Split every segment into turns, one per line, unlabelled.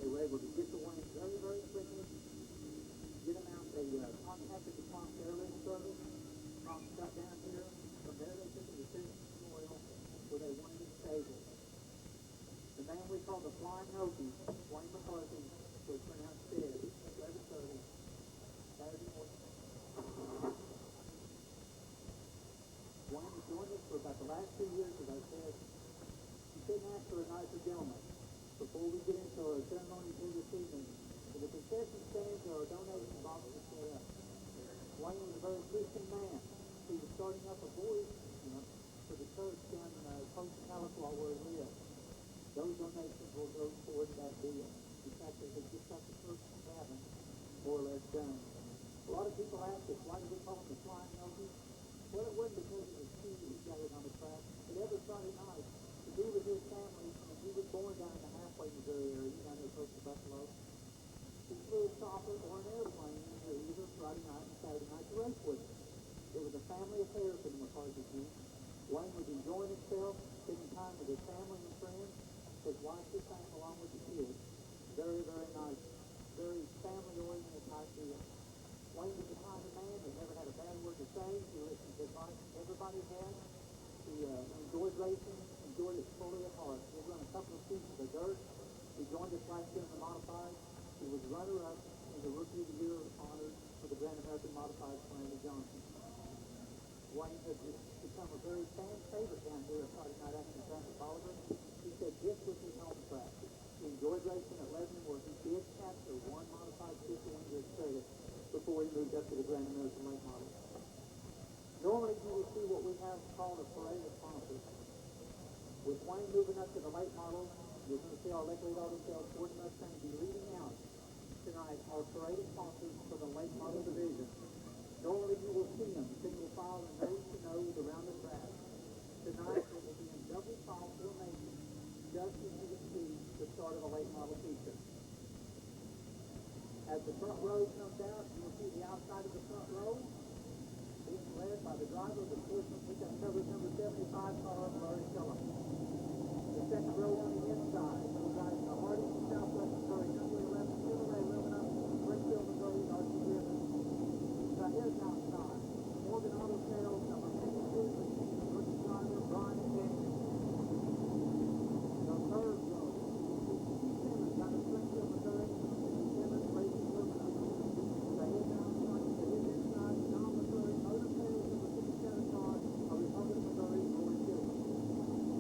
they were able to get the wings very, very quickly, get them out. They contacted the Prompt Airline Service. Prompt got down here. From there, they took them to Citizen Oil, where they wanted it stable. The man we call the Flying Hokie, Wayne McCarthy, was pronounced dead at 11:30 Saturday morning. Wayne was doing this for about the last 2 years, as I said. You couldn't ask for a nicer gentleman. Before we get into our ceremony here this evening, for the concession stands or our donation boxes set up. Wayne was a very Christian man. He was starting up a voice, for the church down in Coast Tahlequah where he lived. Those donations will go towards that deal. In fact, they just got the first cabin more or less done. A lot of people ask us, why do we call him the Flying Hokie? Well, it wasn't because of the speed he gathered on the track, but every Friday night, to be with his family, and he was born down in the halfway Missouri area, down there close to Buffalo. He flew a chopper or an airplane either Friday night and Saturday night to race with him. It was a family affair for the McCarthy team. Wayne was enjoying himself, spending time with his family and friends. His wife just sang along with the kids. Very, very nice. Very family-oriented type deal. Wayne was the kind of man that never had a bad word to say. He listened to advice everybody had. He enjoyed racing, enjoyed it fully at heart. He run a couple of seasons of dirt. He joined us last year in the Modifieds. He was runner-up in the Rookie of the Year honors for the Grand American Modifieds for Andy Johnson. Wayne has become a very fan favorite down here at Friday night after the Bolivar. He said this was his home track. He enjoyed racing at Lebanon, where he did capture one modified 50-wing credit before he moved up to the Grand American late model. Normally, you will see what we have called a parade of sponsors. With Wayne moving up to the late model, you're going to see our Lake Auto Sales Ford Mustang be leading out tonight our parade of sponsors for the late model division. Normally, you will see them single file and nose to nose around the track. Tonight, it will be in double file formation, just as you would see the start of a late model feature. As the front row comes out, you will see the outside of the front row being led by the driver of the sportsman pickup cover number 75 car, Larry Phillips. The second row on the inside, driving the Hardy from Southwest Missouri, number 11, Chevrolet Lebanon, Springfield, Missouri, Archie Griffith. The heads outside, Morgan Auto Sales, number 52, rookie driver, Brian Daniels. The third row, Simmons out of Springfield, Missouri, Simmons Racing Lebanon. The heads outside, the heads inside, John Missouri, Motor Sales, number 57 car, a Republic, Missouri, Roy Phillips.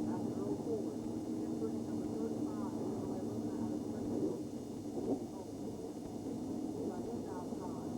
Back and roll forward, entering number 35, Chevrolet Lebanon out of Springfield. The heads outside.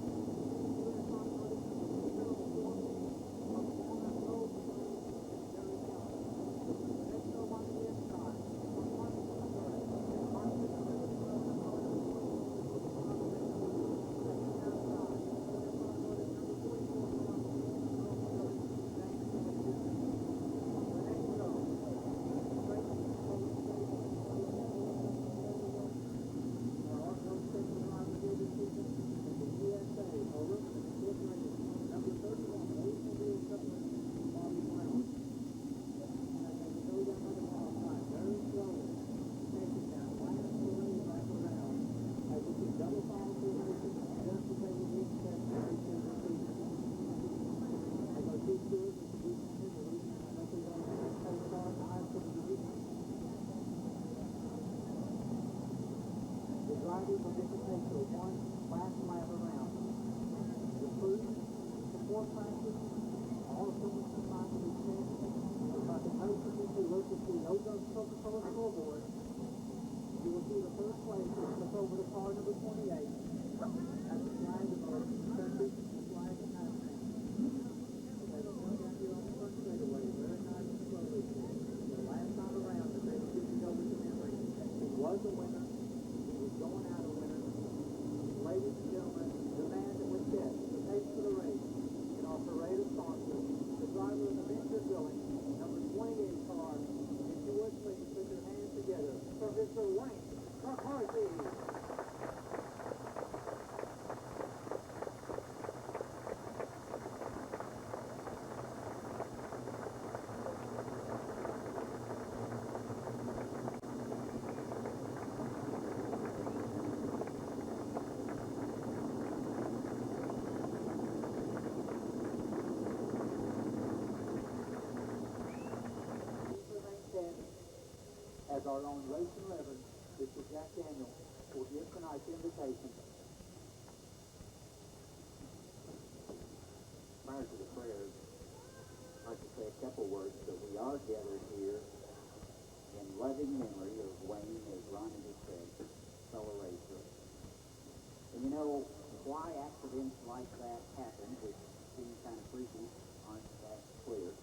Drivers will get to take the one last lap around. The crew, support practice, all of them will combine to be checked. About the coaches, if you look at the ozone Coca-Cola scoreboard, you will see the first place is look over the car number 28. That's the flag of our country, the flag of national. They will come down here on the front straightaway, very nice and slowly. The last time around, the baby gets over to memory. He was a winner. Going out a winner. Ladies and gentlemen, the man that was set the pace for the race in our parade of sponsors, the driver of the Venture Billing, number 28 car. If you would please put your hands together for Mr. Wayne McCarthy. as our own racing reverend, Mr. Jack Daniel, will give tonight's invitation.
Prior to the prayers, I'd like to say a couple words that we are gathered here in loving memory of Wayne, as Ronnie has said, fellow racer. And you know, why accidents like that happen, which seems kind of freaky, aren't that clear.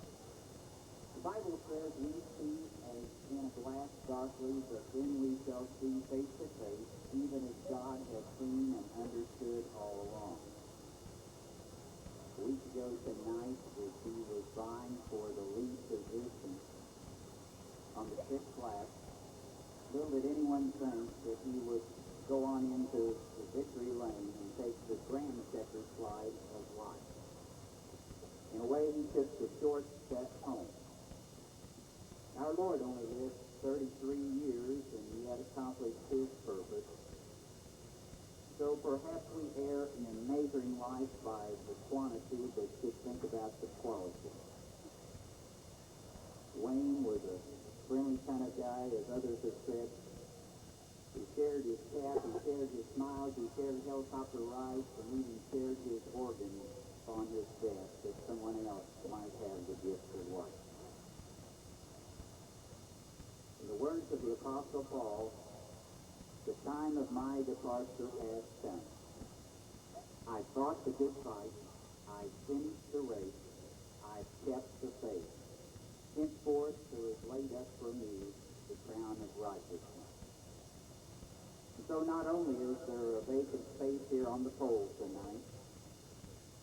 The Bible says we see as in a glass darkly, but then we shall see face to face, even as God has seen and understood all along. A week ago tonight, as he was vying for the lead position on the 6th lap, little did anyone think that he would go on into the victory lane and take the grand checker slide of life. In a way, he took the shortcut home. Our Lord only lived 33 years, and he had accomplished his purpose. So perhaps we err in measuring life by the quantity, but should think about the quality. Wayne was a friendly kind of guy, as others have said. He shared his cap, he shared his smiles, he shared helicopter rides, and even shared his organs on his death that someone else might have the gift of life. In the words of the Apostle Paul, the time of my departure has come. I fought the good fight, I finished the race, I kept the faith. Henceforth there is laid up for me the crown of righteousness. And so not only is there a vacant space here on the pole tonight,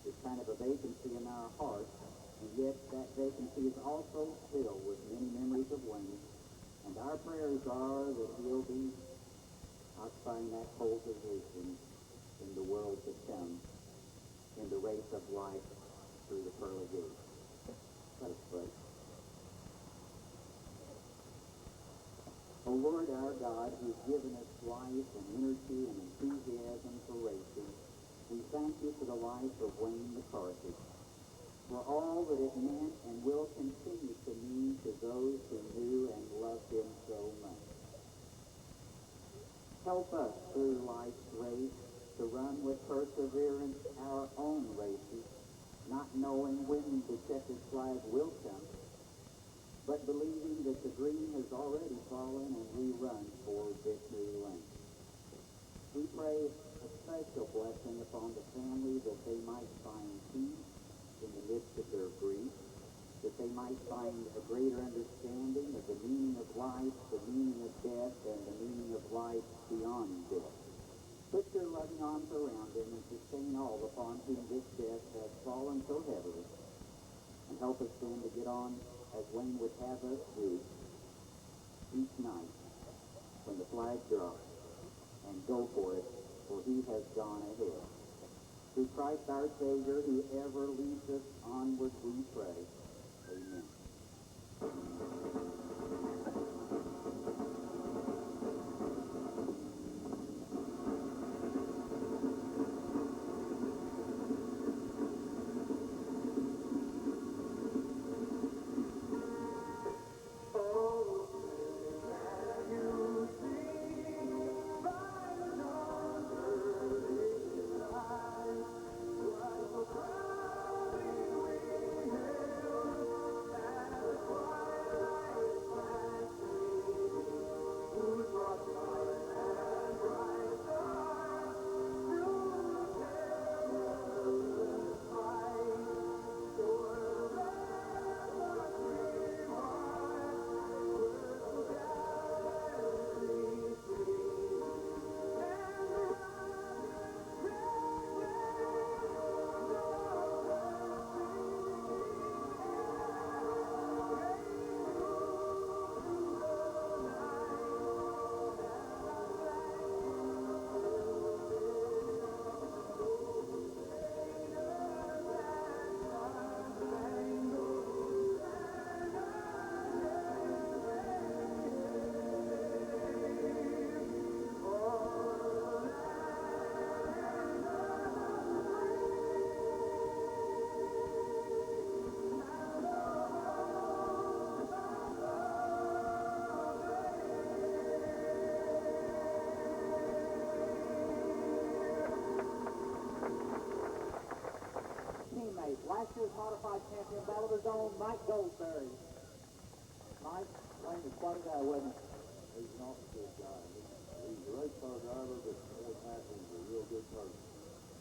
there's kind of a vacancy in our hearts, and yet that vacancy is also filled with many memories of Wayne, and our prayers are that he'll be occupying that pole position in the world to come, in the race of life through the pearly gates. Let us pray. O Lord our God, who's given us life and energy and enthusiasm for racing, we thank you for the life of Wayne McCarthy, for all that it meant and will continue to mean to those who knew and loved him so much. Help us through life's race to run with perseverance our own races, not knowing when the checkered flag will come, but believing that the green has already fallen and we run for victory lane. We pray a special blessing upon the family, that they might find peace in the midst of their grief, that they might find a greater understanding of the meaning of life, the meaning of death, and the meaning of life beyond death. Put your loving arms around them and sustain all upon whom this death has fallen so heavily, and help us then to get on as Wayne would have us do each night when the flag drops, and go for it, for he has gone ahead. Through Christ our Savior, who ever leads us onward, we pray. Amen.
Modified champion, Bolivar's own Mike Goldberry. Mike, Wayne is quite a guy, wasn't he?
He's an awful good guy. He's a race car driver, but more than that, he's a real good person.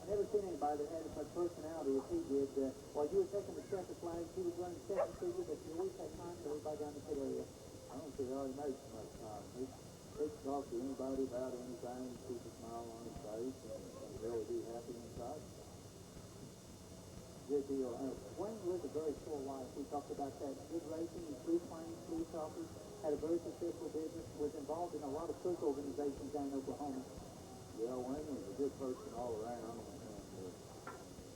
I never seen anybody that had as much personality as he did. While you were taking the checkered flag, he was running second to you, but you always had time to everybody down the pit area.
I don't see how he makes so much time. He can talk to anybody about anything, keep a smile on his face, and really be happy inside.
Good deal. Wayne lived a very full life. We talked about that. Good racing, he flew planes, flew choppers, had a very successful business, was involved in a lot of church organizations down in Oklahoma.
Yeah, Wayne was a good person all around, and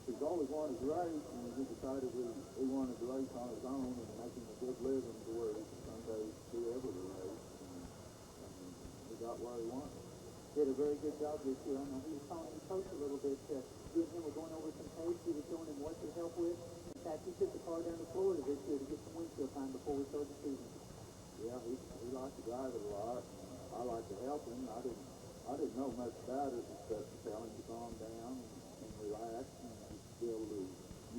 he's always wanted to race, and he decided he wanted to race on his own and make him a good living to where he could someday be able to race, and he got where he wanted.
Did a very good job this year. I know he was calling his coach a little bit. You and him were going over some tapes. He was showing him what to help with. In fact, he took the car down to Florida this year to get some windshield time before we started the season.
Yeah, he liked to drive it a lot. I liked to help him. I didn't know much about it except to tell him to calm down and relax and just be able to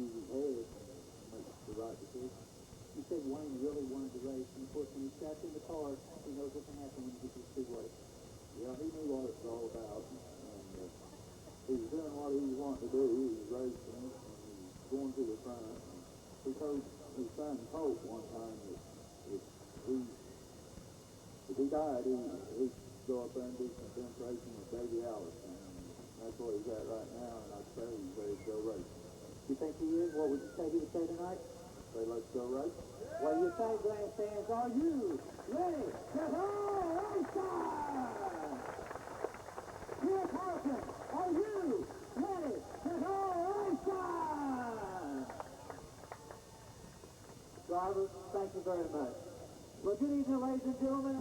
use his head and make the right decision.
You said Wayne really wanted to race, and of course, when he strapped in the car, he knows what can happen when you get to the speedway.
Yeah, he knew what it was all about, and he was doing what he was wanting to do. He was racing, and he was going to the front. And he told his son Hope one time that if he died, he'd go up there and do some bench racing with Baby Allison. And that's where he's at right now, and I'd say he's ready to go racing.
You think he is? What would you say he would say tonight?
Say, let's go race.
What do you say, grandstands? Are you ready to go race time? Here, Carlson, are you ready to go race time? Drivers, thank you very much. Well, good evening, ladies and gentlemen.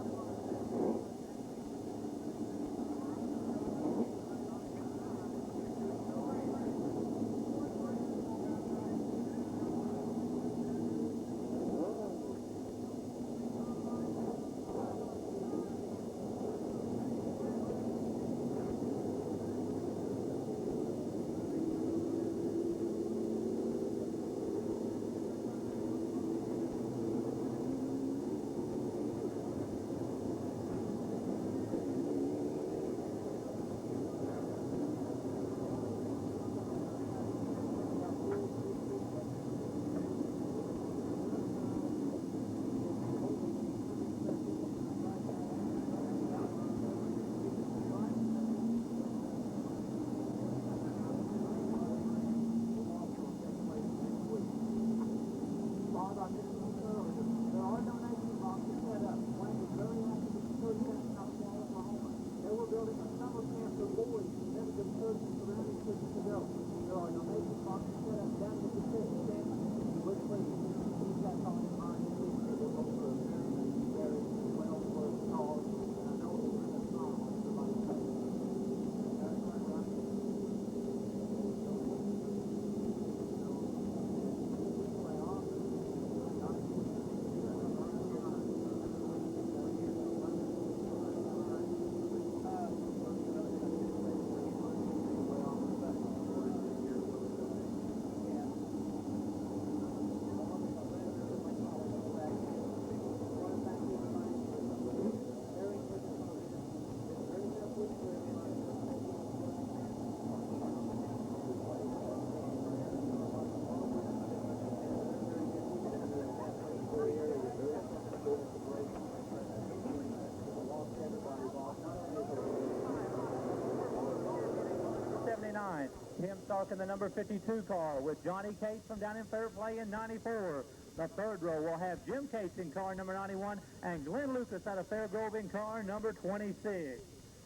Tim Stark in the number 52 car with Johnny Cates from down in Fairplay in 94. The third row will have Jim Cates in car number 91 and Glenn Lucas out of Fairgrove in car number 26.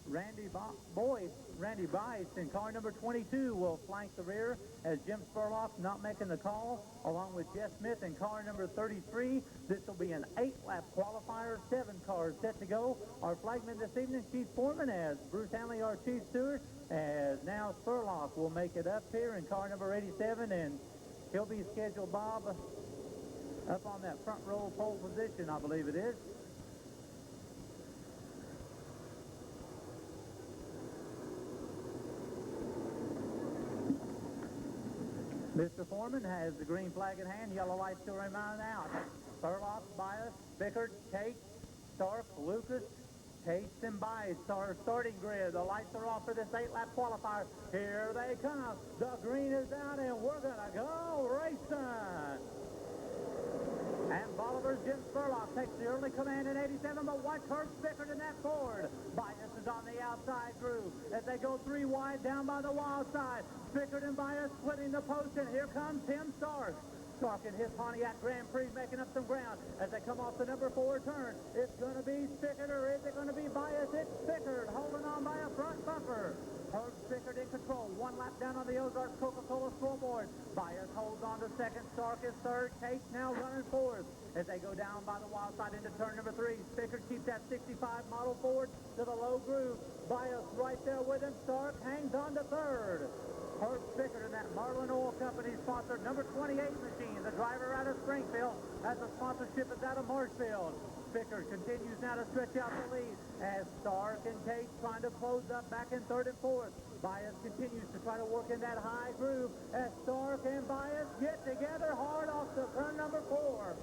Randy Bice in car number 22 will flank the rear as Jim Spurlock not making the call, along with Jeff Smith in car number 33. This will be an 8-lap qualifier, 7 cars set to go. Our flagman this evening, Chief Foreman, as Bruce Hanley, our Chief Steward, as now Spurlock will make it up here in car number 87, and he'll be scheduled, Bob, up on that front row pole position, I believe it is. Mr. Foreman has the green flag in hand, yellow light still remain out. Spurlock, Bias, Bickert, Tate, Stark, Lucas, Tate, and Bias are starting grid. The lights are off for this 8-lap qualifier. Here they come. The green is out, and we're going to go racing. And Bolivar's Jim Spurlock takes the early command in 87, but watch Herb Bickert in that Ford. Bias is on the outside groove as they go 3 wide down by the wild side. Bickert and Bias splitting the post, and here comes Tim Stark. Stark in his Pontiac Grand Prix making up some ground as they come off the number 4 turn. It's going to be Bickert, or is it going to be Bias? It's Bickert holding on by a front bumper. Herb Bickert in control. 1 lap down on the Ozarks Coca-Cola scoreboard. Bias holds on to second. Stark is third. Case now running fourth as they go down by the wild side into turn number 3. Bickert keeps that 65 model forward to the low groove. Bias right there with him. Stark hangs on to third. Herb Bickert in that Marlin Oil Company sponsored number 28 machine. The driver out of Springfield as the sponsorship is out of Marshfield. Bickert continues now to stretch out the lead as Stark and Case trying to close up back in third and fourth. Bias continues to try to work in that high groove as Stark and Bias get together hard off to turn number 4.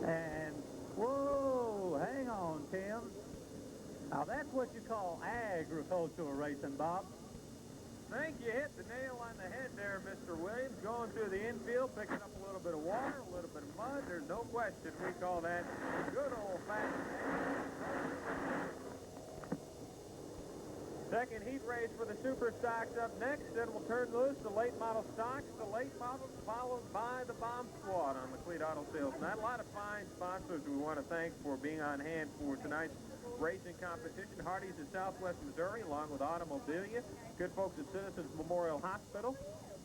And, whoa, hang on, Tim. Now, that's what you call agricultural racing, Bob.
I think you hit the nail on the head there, Mr. Williams. Going through the infield, picking up a little bit of water, a little bit of mud. There's no question we call that good old-fashioned. Second heat race for the super stocks up next. Then we'll turn loose the late model stocks. The late model followed by the bomb squad on the Cleat Auto Sales. Not a lot of fine sponsors we want to thank for being on hand for tonight's racing competition. Hardee's in Southwest Missouri, along with Automobilia. Good folks at Citizens Memorial Hospital.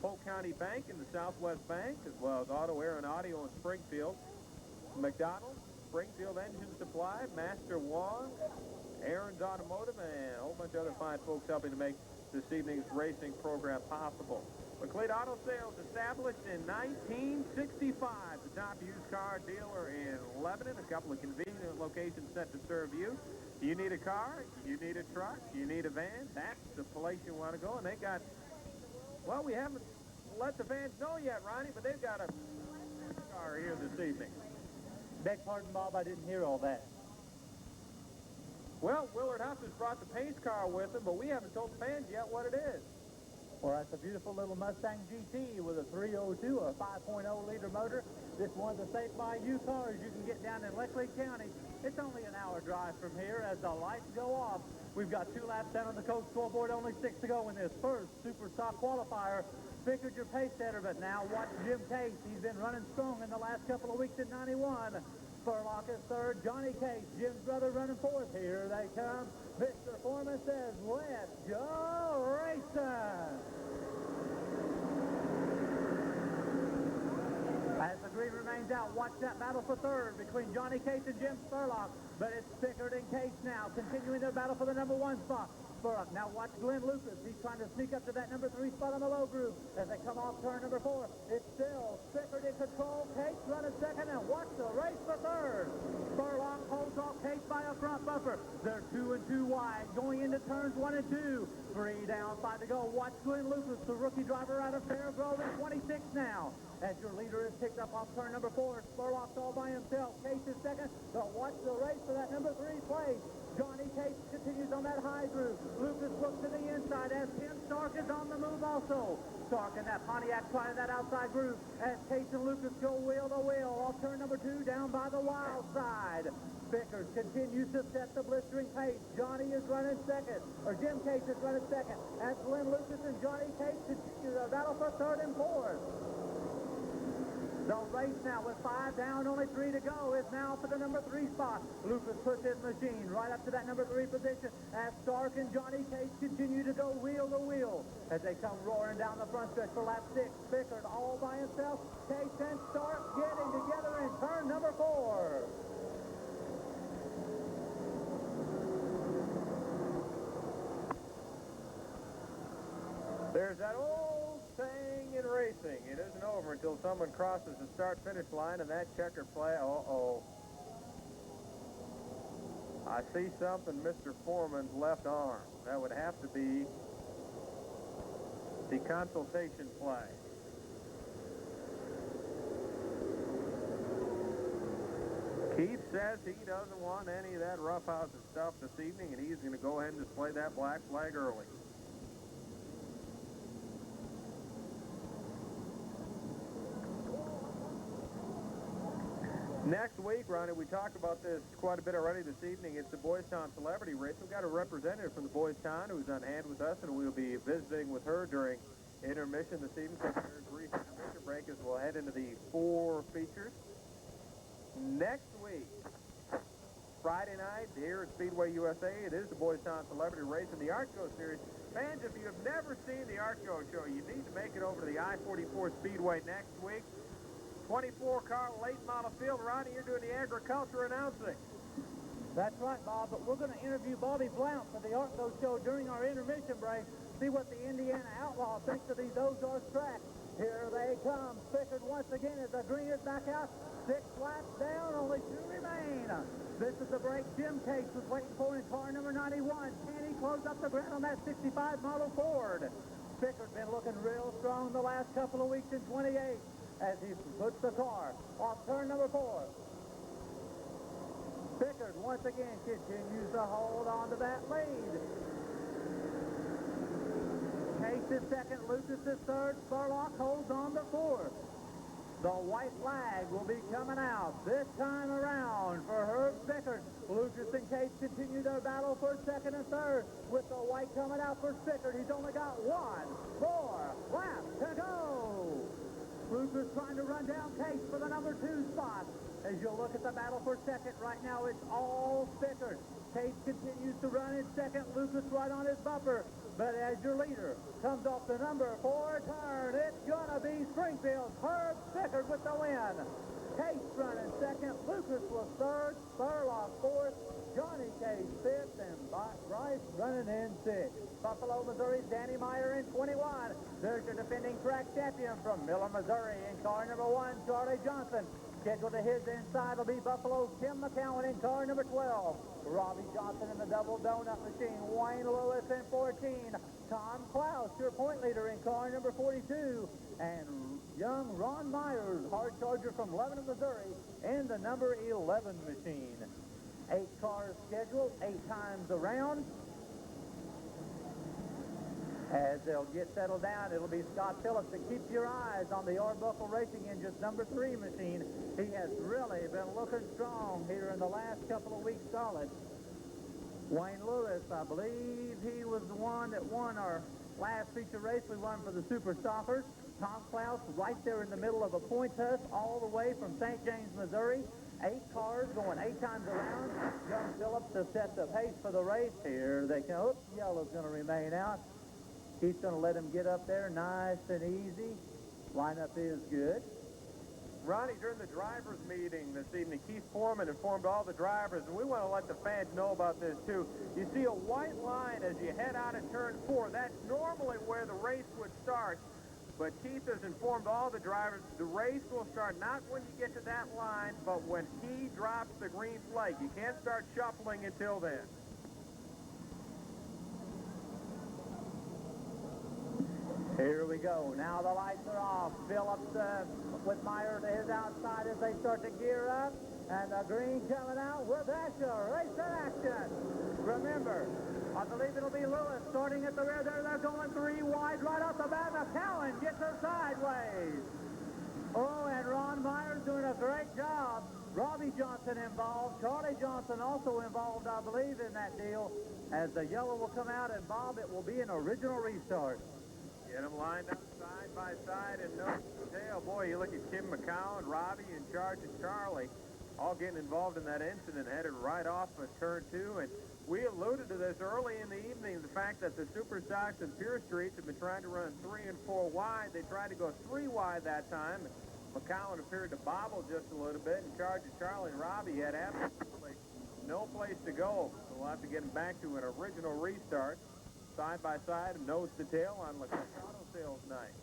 Polk County Bank and the Southwest Bank, as well as Auto Air and Audio in Springfield. McDonald's, Springfield Engine Supply, Master Wong, Aaron's Automotive, and a whole bunch of other fine folks helping to make this evening's racing program possible. McLeod Auto Sales, established in 1965, the top used car dealer in Lebanon. A couple of convenient locations set to serve you. You need a car, you need a truck, you need a van, that's the place you want to go. And they got, well, we haven't let the fans know yet, Ronnie, but they've got a car here this evening.
Beg pardon, Bob, I didn't hear all that.
Well, Willard Huff has brought the pace car with him, but we haven't told the fans yet what it is.
Well, that's a beautiful little Mustang GT with a 302, a 5.0-liter motor. This one's a Safe by You cars you can get down in Leckley County. It's only an hour drive from here as the lights go off. We've got 2 laps down on the coach scoreboard, only 6 to go in this first Super Stock qualifier. Figured your pace setter, but now watch Jim Case. He's been running strong in the last couple of weeks at 91. Spurlock is third. Johnny Case, Jim's brother, running fourth. Here they come. Mr. Foreman says, let's go racing. As the green remains out, watch that battle for third between Johnny Case and Jim Spurlock. But it's Bickert and Case now, continuing their battle for the number 1 spot. Spurlock, now watch Glenn Lucas. He's trying to sneak up to that number 3 spot on the low groove as they come off turn number 4. It's still Bickert in control. Case running second, and watch the race for third. Spurlock holds off Case by a front bumper. They're 2 and 2 wide, going into turns 1 and 2. 3 down, 5 to go. Watch Glenn Lucas, the rookie driver out of Fairgrove, in 26 now. As your leader is picked up off turn number 4, Spurlock's all by himself. Case is second, but watch the race for that number 3 place. Johnny Case continues on that high groove. Lucas looks to the inside as Tim Stark is on the move also. Stark in that Pontiac trying that outside groove as Case and Lucas go wheel to wheel off turn number 2 down by the wild side. Bickert continues to set the blistering pace. Johnny is running second, or Jim Case is running second as Glenn Lucas and Johnny Case continue the battle for third and fourth. The race now with 5 down, only 3 to go, is now for the number 3 spot. Lucas puts his machine right up to that number 3 position as Stark and Johnny Case continue to go wheel to wheel as they come roaring down the front stretch for lap 6. Bickert all by himself. Case and Stark getting together in turn number 4.
There's that old saying in racing, it isn't over until someone crosses the start-finish line, and that checker play, I see something Mr. Foreman's left arm. That would have to be the consultation flag. Keith says he doesn't want any of that roughhousing stuff this evening, and he's going to go ahead and display that black flag early. Next week, Ronnie, we talked about this quite a bit already this evening. It's the Boys Town Celebrity Race. We've got a representative from the Boys Town who's on hand with us, and we'll be visiting with her during intermission this evening. Take a very brief intermission break as we'll head into the 4 features. Next week, Friday night, here at Speedway USA, it is the Boys Town Celebrity Race in the Art Show Series. Fans, if you have never seen the Art Show, you need to make it over to the I-44 Speedway next week. 24-car late model field. Ronnie, you're doing the agriculture announcing.
That's right, Bob, but we're going to interview Bobby Blount for the Arco Show during our intermission break, see what the Indiana Outlaw thinks of these Ozarks tracks. Here they come. Pickard once again as the green is back out. 6 laps down, only 2 remain. This is the break Jim Case was waiting for in car number 91. Can he close up the ground on that 65 model Ford? Pickard been looking real strong the last couple of weeks in 28 as he puts the car off turn number 4. Pickard once again continues to hold on to that lead. Case is second, Lucas is third, Spurlock holds on to 4th. The white flag will be coming out this time around for Herb Pickard. Lucas and Case continue their battle for second and third with the white coming out for Pickard. He's only got 1 more lap to go. Lucas trying to run down Case for the number 2 spot. As you look at the battle for second, right now it's all Pickard. Case continues to run in second. Lucas right on his bumper. But as your leader comes off the number 4 turn, it's going to be Springfield's Herb Pickard with the win. Case running second. Lucas was third. Spurlock 4th. Johnny Case 5th. And Bryce running in 6th. Buffalo, Missouri's Danny Meyer in 21. There's your defending track champion from Miller, Missouri in car number 1, Charlie Johnson. Scheduled to his inside will be Buffalo's Tim McCowan in car number 12. Robbie Johnson in the double donut machine. Wayne Lewis in 14. Tom Klaus, your point leader in car number 42. And young Ron Myers, hard charger from Lebanon, Missouri, in the number 11 machine. 8 cars scheduled, 8 times around. As they'll get settled down, it'll be Scott Phillips. And keep your eyes on the Arbuckle Racing Engines number 3 machine. He has really been looking strong here in the last couple of weeks solid. Wayne Lewis, I believe he was the one that won our last feature race. We won for the Super Stoppers. Tom Klaus right there in the middle of a point tuss all the way from St. James, Missouri. 8 cars going 8 times around. Young Phillips to set the pace for the race here. They can, oops, yellow's going to remain out. He's going to let him get up there nice and easy. Lineup is good.
Ronnie, during the drivers' meeting this evening, Keith Foreman informed all the drivers, and we want to let the fans know about this too. You see a white line as you head out of turn 4. That's normally where the race would start. But Keith has informed all the drivers the race will start not when you get to that line, but when he drops the green flag. You can't start shuffling until then.
Here we go. Now the lights are off. Phillips with Meyer to his outside as they start to gear up. And the green coming out with action. Race action. Remember, I believe it'll be Lewis starting at the rear there. They're going 3 wide right off the bat. McCowan gets her sideways. Oh, and Ron Myers doing a great job. Robbie Johnson involved. Charlie Johnson also involved, I believe, in that deal. As the yellow will come out, and Bob, it will be an original restart.
Get them lined up side by side and no detail. Boy, you look at Tim McCowan, Robbie, and Charge and Charlie all getting involved in that incident, headed right off of turn 2. And we alluded to this early in the evening, the fact that the Super Stocks and Pure Streets have been trying to run 3 and 4 wide. They tried to go 3 wide that time. McCowan appeared to bobble just a little bit, and Charge and Charlie and Robbie had absolutely no place to go. So we'll have to get them back to an original restart. Side by side, nose to tail on LeClerc Auto Sales night.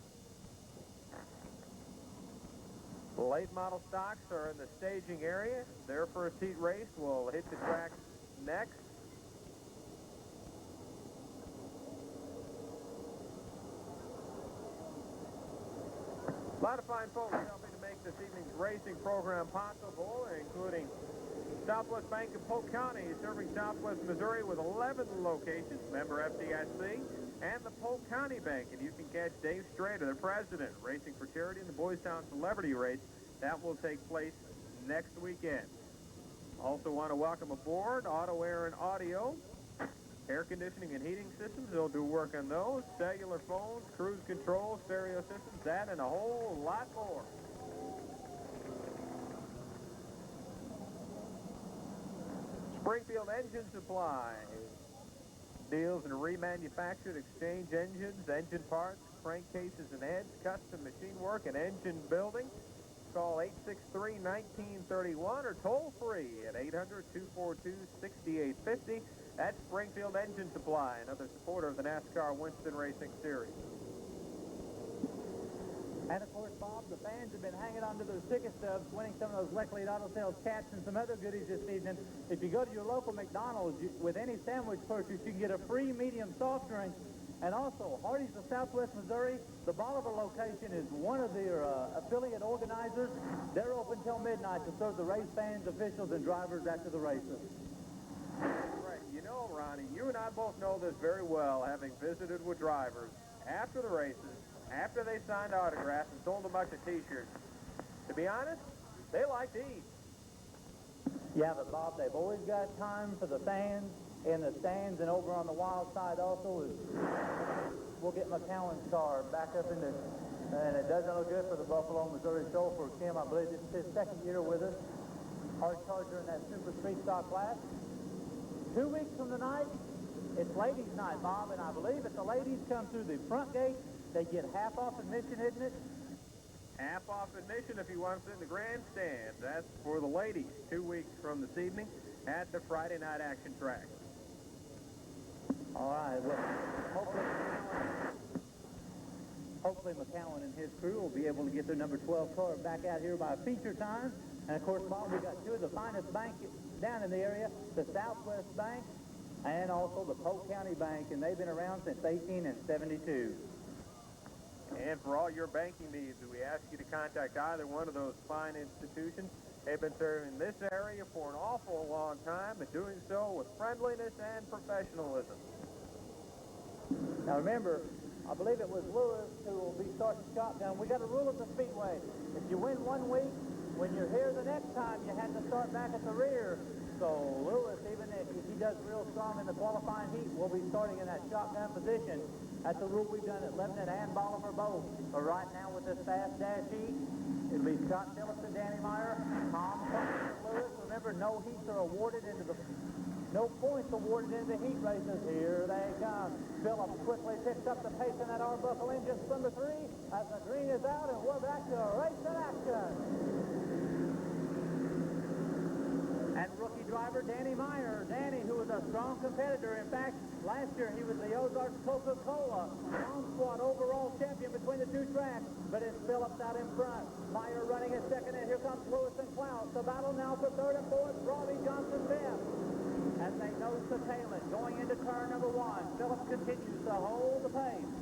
Late model stocks are in the staging area. Their first heat race will hit the track next. A lot of fine folks helping to make this evening's racing program possible, including Southwest Bank of Polk County, serving Southwest Missouri with 11 locations, member FDIC, and the Polk County Bank. And you can catch Dave Strader, the president, racing for charity in the Boys Town Celebrity Race. That will take place next weekend. Also want to welcome aboard Auto Air and Audio, air conditioning and heating systems. They'll do work on those, cellular phones, cruise control, stereo systems, that and a whole lot more. Springfield Engine Supply deals in remanufactured exchange engines, engine parts, crankcases and heads, custom machine work, and engine building. Call 863-1931 or toll free at 800-242-6850. That's Springfield Engine Supply, another supporter of the NASCAR Winston Racing Series.
And of course, Bob, the fans have been hanging on to those ticket stubs, winning some of those Leclerc Auto Sales caps and some other goodies this evening. If you go to your local McDonald's, with any sandwich purchase, you can get a free medium soft drink. And also, Hardee's of Southwest Missouri, the Bolivar location is one of their affiliate organizers. They're open till midnight to serve the race fans, officials, and drivers after the races.
Right. You know, Ronnie, you and I both know this very well, having visited with drivers after the races, after they signed autographs and sold a bunch of T-shirts. To be honest, they like to eat.
Yeah, but Bob, they've always got time for the fans in the stands, and over on the wild side also is we'll get McCowan's car back up in the, and it doesn't look good for the Buffalo, Missouri show for Kim. I believe this is his second year with us. Hard charger in that super street stock class. 2 weeks from tonight, it's ladies' night, Bob, and I believe if the ladies come through the front gate, they get half off admission, isn't it?
Half off admission if you want to sit in the grandstand. That's for the ladies, 2 weeks from this evening at the Friday night action track.
All right, well, hopefully McCowan and his crew will be able to get their number 12 car back out here by feature time. And, of course, Bob, we got two of the finest banks down in the area, the Southwest Bank and also the Polk County Bank, and they've been around since 1872.
And for all your banking needs, we ask you to contact either one of those fine institutions. They've been serving this area for an awful long time and doing so with friendliness and professionalism.
Now remember, I believe it was Lewis who will be starting shotgun. We got a rule at the Speedway. If you win 1 week, when you're here the next time, you have to start back at the rear. So Lewis, even if he does real strong in the qualifying heat, will be starting in that shotgun position. That's a rule we've done at Lebanon and Bolivar both. But right now with this fast dash heat, it'll be Scott Phillips and Danny Meyer, Tom and Lewis. Remember, no heats are awarded into the, no points awarded into the heat races. Here they come. Phillips quickly picks up the pace in that Arbuckle engine from the 3 as the green is out, and we're back to race in action. And rookie driver Danny Meyer. Danny, who was a strong competitor. In fact, last year he was the Ozarks Coca-Cola Town Squad overall champion between the two tracks. But it's Phillips out in front. Meyer running at second, and here comes Lewis and Klaus. The battle now for third and fourth. Robbie Johnson fifth. As they nose the tail end, going into turn number 1. Phillips continues to hold the pace.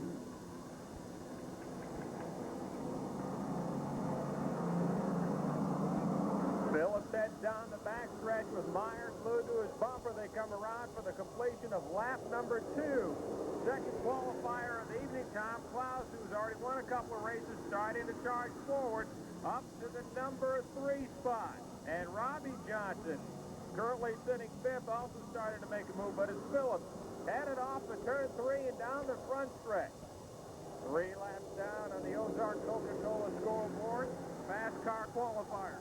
Phillips heads down the backstretch with Meyer glued to his bumper. They come around for the completion of lap number 2. Second qualifier of the evening, Tom Klaus, who's already won a couple of races, starting to charge forward up to the number 3 spot. And Robbie Johnson, currently sitting 5th, also started to make a move, but it's Phillips headed off for turn 3 and down the front stretch. 3 laps down on the Ozark Coca-Cola scoreboard. Fast car qualifier.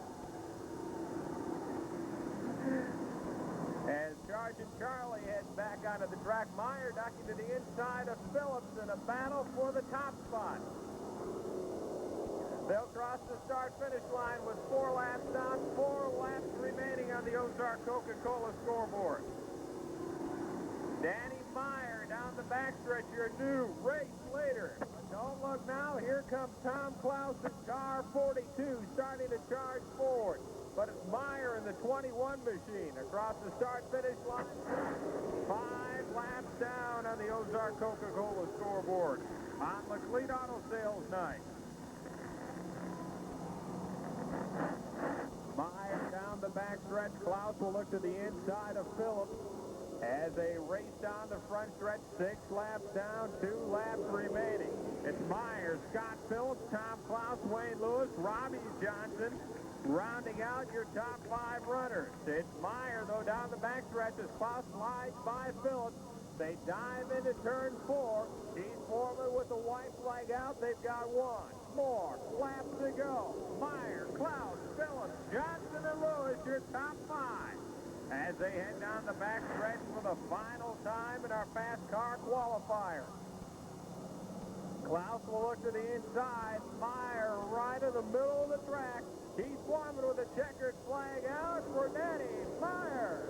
As Sergeant Charlie heads back onto the track, Meyer ducking to the inside of Phillips in a battle for the top spot. They'll cross the start-finish line with 4 laps down, 4 laps remaining on the Ozark Coca-Cola scoreboard. Danny Meyer down the backstretch, your new race leader. Don't look now, here comes Tom Klaus in car 42, starting to charge forward. but it's Meyer in the 21 machine across the start-finish line. 5 laps down on the Ozark Coca-Cola scoreboard on the Cleat Auto Sales night. Meyer down the backstretch. Klaus will look to the inside of Phillips as they race down the front stretch. 6 laps down, 2 laps remaining. It's Meyer, Scott Phillips, Tom Klaus, Wayne Lewis, Robbie Johnson, rounding out your top 5 runners. It's Meyer, though, down the backstretch as Klaus slides by Phillips. They dive into turn 4. He's Foreman with the white flag out. They've got 1 more lap to go. Meyer, Klaus, Phillips, Johnson, and Lewis, your top 5. As they head down the backstretch for the final time in our fast car qualifier. Klaus will look to the inside. Meyer right in the middle of the track. He's Foreman with a checkered flag out for Danny Meyer.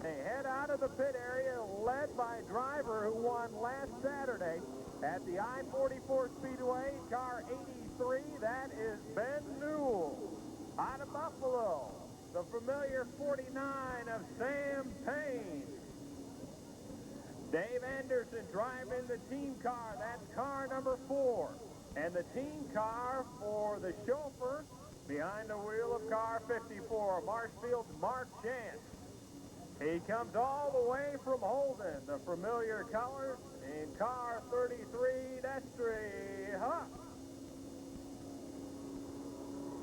They head out of the pit area led by a driver who won last Saturday at the I-44 Speedway, car 83. That is Ben Newell. Out of Buffalo, the familiar 49 of Sam Payne. Dave Anderson driving the team car. That's car number 4. And the team car for the chauffeur behind the wheel of car 54, Marshfield's Mark Chance. He comes all the way from Holden, the familiar colors, in car 33, Destry Huff.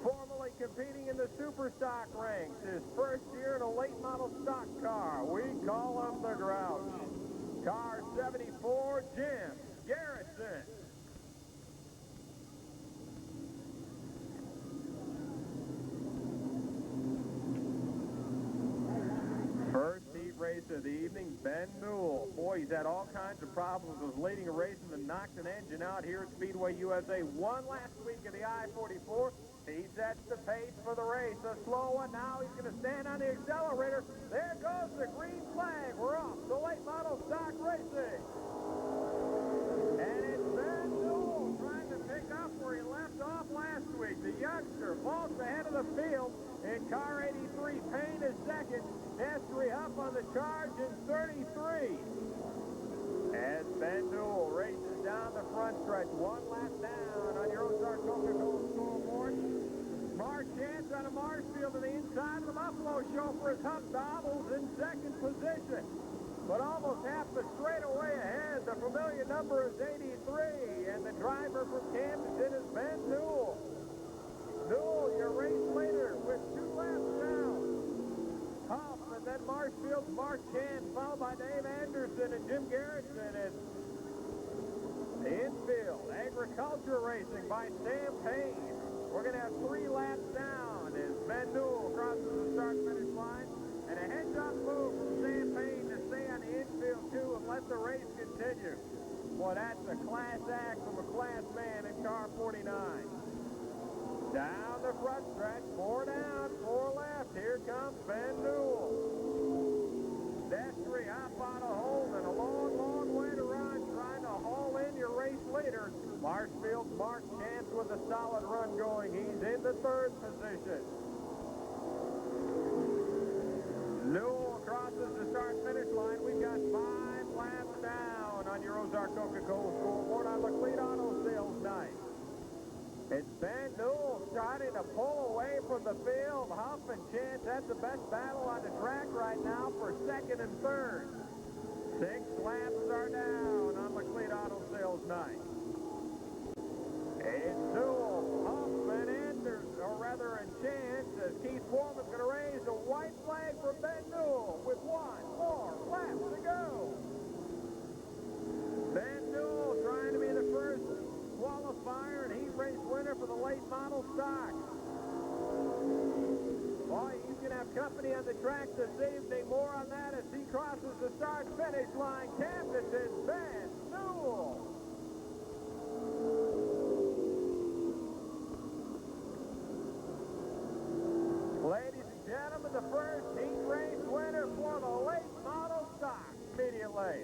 Formerly competing in the super stock ranks, his first year in a late model stock car. We call him the Grouch. Car 74, Jim Garrison. First heat race of the evening, Ben Newell. Boy, he's had all kinds of problems with leading a race and knocked an engine out here at Speedway USA. Won last week at the I-44. He sets the pace for the race. A slow one. Now he's going to stand on the accelerator. There goes the green flag. We're off to late model stock racing. And it's Ben Newell trying to pick up where he left off last week. The youngster vaults ahead of the field in car 83. Payne is second. Destry Huff on the charge in 33. As Ben Newell races down the front stretch, 1 lap down on your Ozark Coca-Cola scoreboard. Mark Chance out of Marshfield to the inside of the Buffalo chauffeur as Huff doubles in second position. But almost half the straightaway ahead, the familiar number is 83, and the driver from Camden is Ben Newell. Newell, your race leader, with 2 laps down. Huff, and then Marshfield's Mark Chance, followed by Dave Anderson and Jim Garrison. It's the infield agriculture racing by Sam Payne. We're going to have 3 laps down as Ben Newell crosses the start-finish line. And a heads-up move from Sam Payne to stay on the infield, too, and let the race continue. Boy, that's a class act from a class man in car 49. Down the front stretch, 4 down, 4 left. Here comes Ben Newell. Destry up out of Holden. A long, long way to run, trying to haul in your race leader. Marshfield's Mark Chance with a solid run going. He's in the 3rd position. Newell crosses the start-finish line. We've got 5 laps down on your Ozark Coca-Cola scoreboard on the Cleat Auto Sales night. It's Ben Newell starting to pull away from the field. Huff and Chance, that's the best battle on the track right now for 2nd and 3rd. 6 laps are down on the Cleat Auto Sales night. It's Newell, Huff, and Anderson, or rather, and Chance, as Keith Foreman's going to raise a white flag for Ben Newell with 1 more lap to go. Ben Newell trying to be the first qualifier and heat race winner for the late model stock. Boy, he's going to have company on the track this evening. More on that as he crosses the start-finish line. Captain is Ben Newell. Ladies and gentlemen, the first heat race winner for the late model stock. Immediately.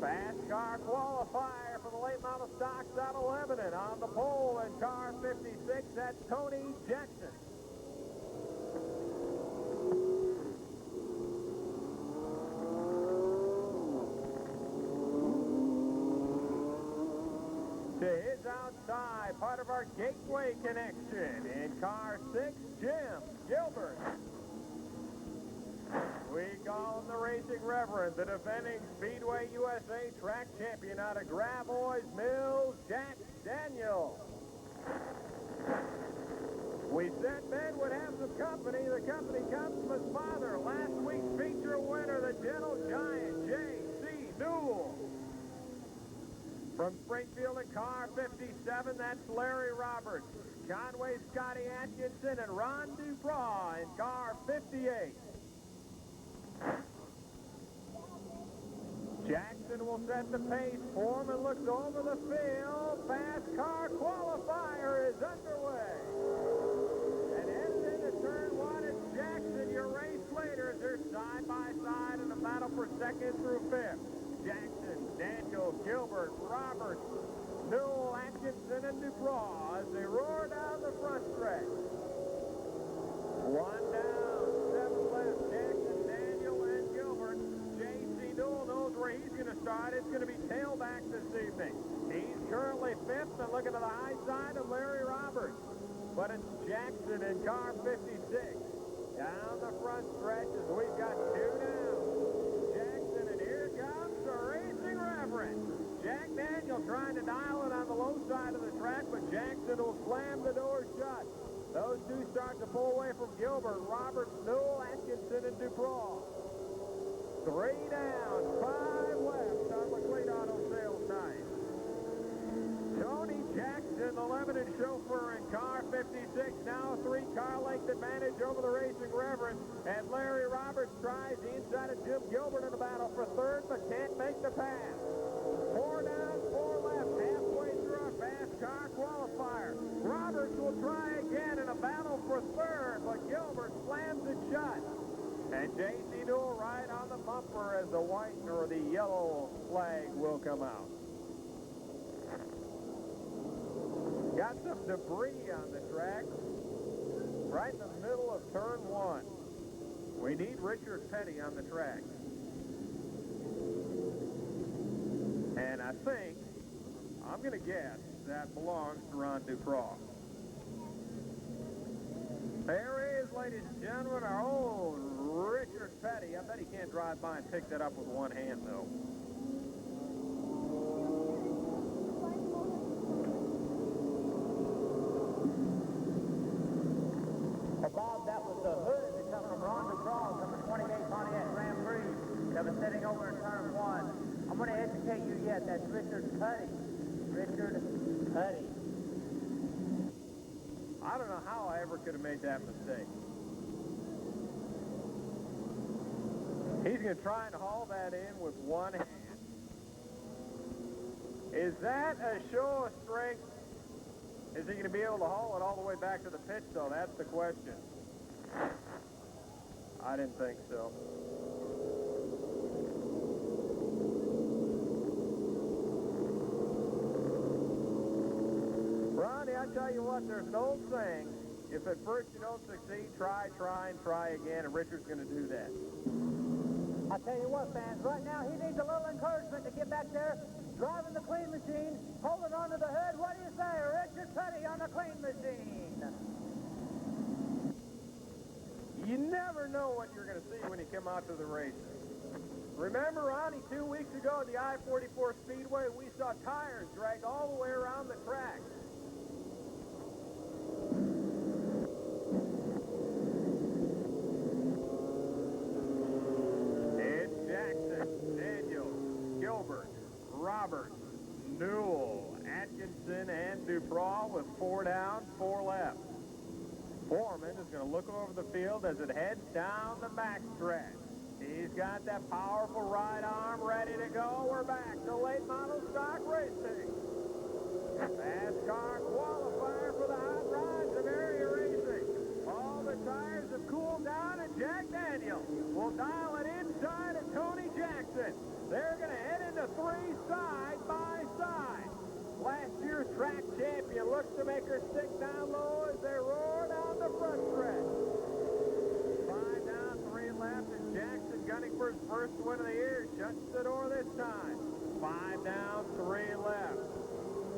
Fast Car Qualifier for the late model stocks out of Lebanon. On the pole in car 56, that's Tony Jackson. To his outside, part of our Gateway connection in car 6, Jim Gilbert. We call him the Racing Reverend, the defending Speedway USA track champion out of Gravois Mills, Jack Daniel. We said Ben would have some company. The company comes from his father, last week's feature winner, the gentle giant, J.C. Newell. From Springfield in car 57, that's Larry Roberts. Conway, Scotty Atkinson, and Ron Dubois in car 58. Jackson will set the pace. Foreman looks over the field. Fast Car Qualifier is underway. And headed into turn 1, it's Jackson, your race leader. They're side by side in a battle for second through fifth. Jackson, Daniel, Gilbert, Roberts, Newell, Atkinson, and Dubois as they roar down the front stretch. 1 down, 7 left. Jackson, Daniel, and Gilbert. J.C. Newell knows where he's going to start. It's going to be tailback this evening. He's currently 5th and looking to the high side of Larry Roberts. But it's Jackson in car 56. Down the front stretch as we've got 2 down. Jackson, and here comes the Racing Reverend. Jack Daniel trying to dial it on the low side of the track, but Jackson will slam the door shut. Those two start to pull away from Gilbert, Roberts, Newell, Atkinson, and Dubois. 3 down, 5 left on McLean Auto Sales night. Tony Jackson, the Lebanon chauffeur in car 56, now a 3-car length advantage over the Racing Reverend. And Larry Roberts tries the inside of Jim Gilbert in the battle for third, but can't make the pass. 4 down, 4 left, halfway through our Fast Car Qualifier. Roberts will try again in a battle for third, but Gilbert slams it shut. And J.C. Newell right on the bumper as the white or the yellow flag will come out. Got some debris on the track right in the middle of turn 1. We need Richard Petty on the track. And I think, I'm going to guess, that belongs to Ron Dubois. There he is, ladies and gentlemen, our old Richard Petty. I bet he can't drive by and pick that up with one hand, though.
Bob, that was the hood that comes from Ron Dubois, number 28 Pontiac Grand Prix, that was sitting over in turn 1. I'm going to educate you yet. That's Richard Petty. Richard Petty.
I don't know how I ever could have made that mistake. He's going to try and haul that in with one hand. Is that a show of strength? Is he going to be able to haul it all the way back to the pit, though? That's the question. I didn't think so. Ronnie, I tell you what, there's an old saying, if at first you don't succeed, try, and try again, and Richard's going to do that.
I tell you what, fans, right now he needs a little encouragement to get back there, driving the clean machine, holding on to the hood. What do you say, Richard Petty on the clean machine?
You never know what you're going to see when you come out to the races. Remember, Ronnie, 2 weeks ago at the I-44 Speedway, we saw tires dragged all the way around the track. It's Jackson, Daniel, Gilbert, Roberts, Newell, Atkinson, and Dubois with 4 down, 4 left. Foreman is going to look over the field as it heads down the backstretch. He's got that powerful right arm ready to go. We're back to late model stock racing. Fast Car Qualifier for the hot rods of area racing. All the tires have cooled down, and Jack Daniel will dial it inside of Tony Jackson. They're going to head into 3 to make her stick down low as they roar down the front stretch. 5 down, 3 left, and Jackson gunning for his first win of the year. Shuts the door this time. 5 down, 3 left.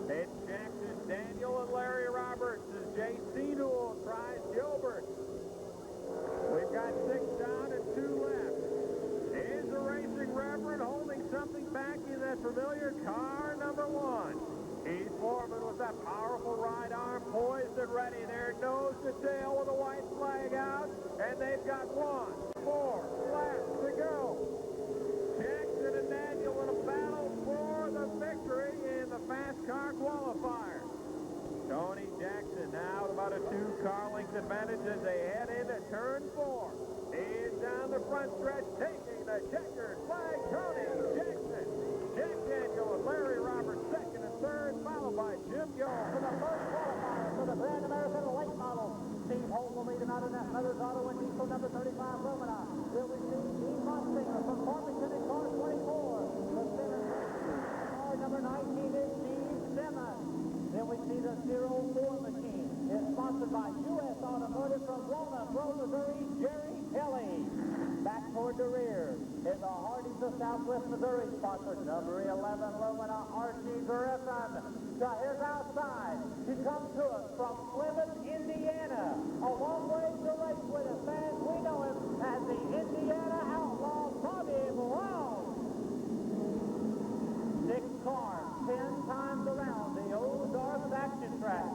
It's Jackson, Daniel, and Larry Roberts as J.C. Newell tries Gilbert. We've got 6 down and 2 left. Is the Racing Reverend holding something back in that familiar car number 1. He's Foreman with that powerful right arm poised and ready there, nose to tail with a white flag out, and they've got 1, 4 laps to go. Jackson and Daniel in a battle for the victory in the fast car qualifier. Tony Jackson now with about a 2-car length advantage as they head into turn 4. He's down the front stretch taking the checkered flag. Tony Jackson, Jack Daniel, and Larry Roberts second and third, followed by Jim Young.
For the first qualifier for the Grand American late model, Steve Holt will lead him out in that Mother's Auto and diesel number 35 Lumina. Then we see Dean Mossinger from Farmington in car 24. The center car number 19 is Steve Simmons. Then we see the 04 machine. It's sponsored by U.S. Automotive from Walnut Grove, Missouri, Jerry Kelly. Back toward the rear is the Hardee's of Southwest Missouri, sponsored number 11 Lumina, Archie Griffith. To his outside, he comes to us from Plymouth, Indiana. A long way to race with us, fans. We know him as the Indiana Outlaw, Bobby Brown. 6 cars, 10 times around the old Darth action track.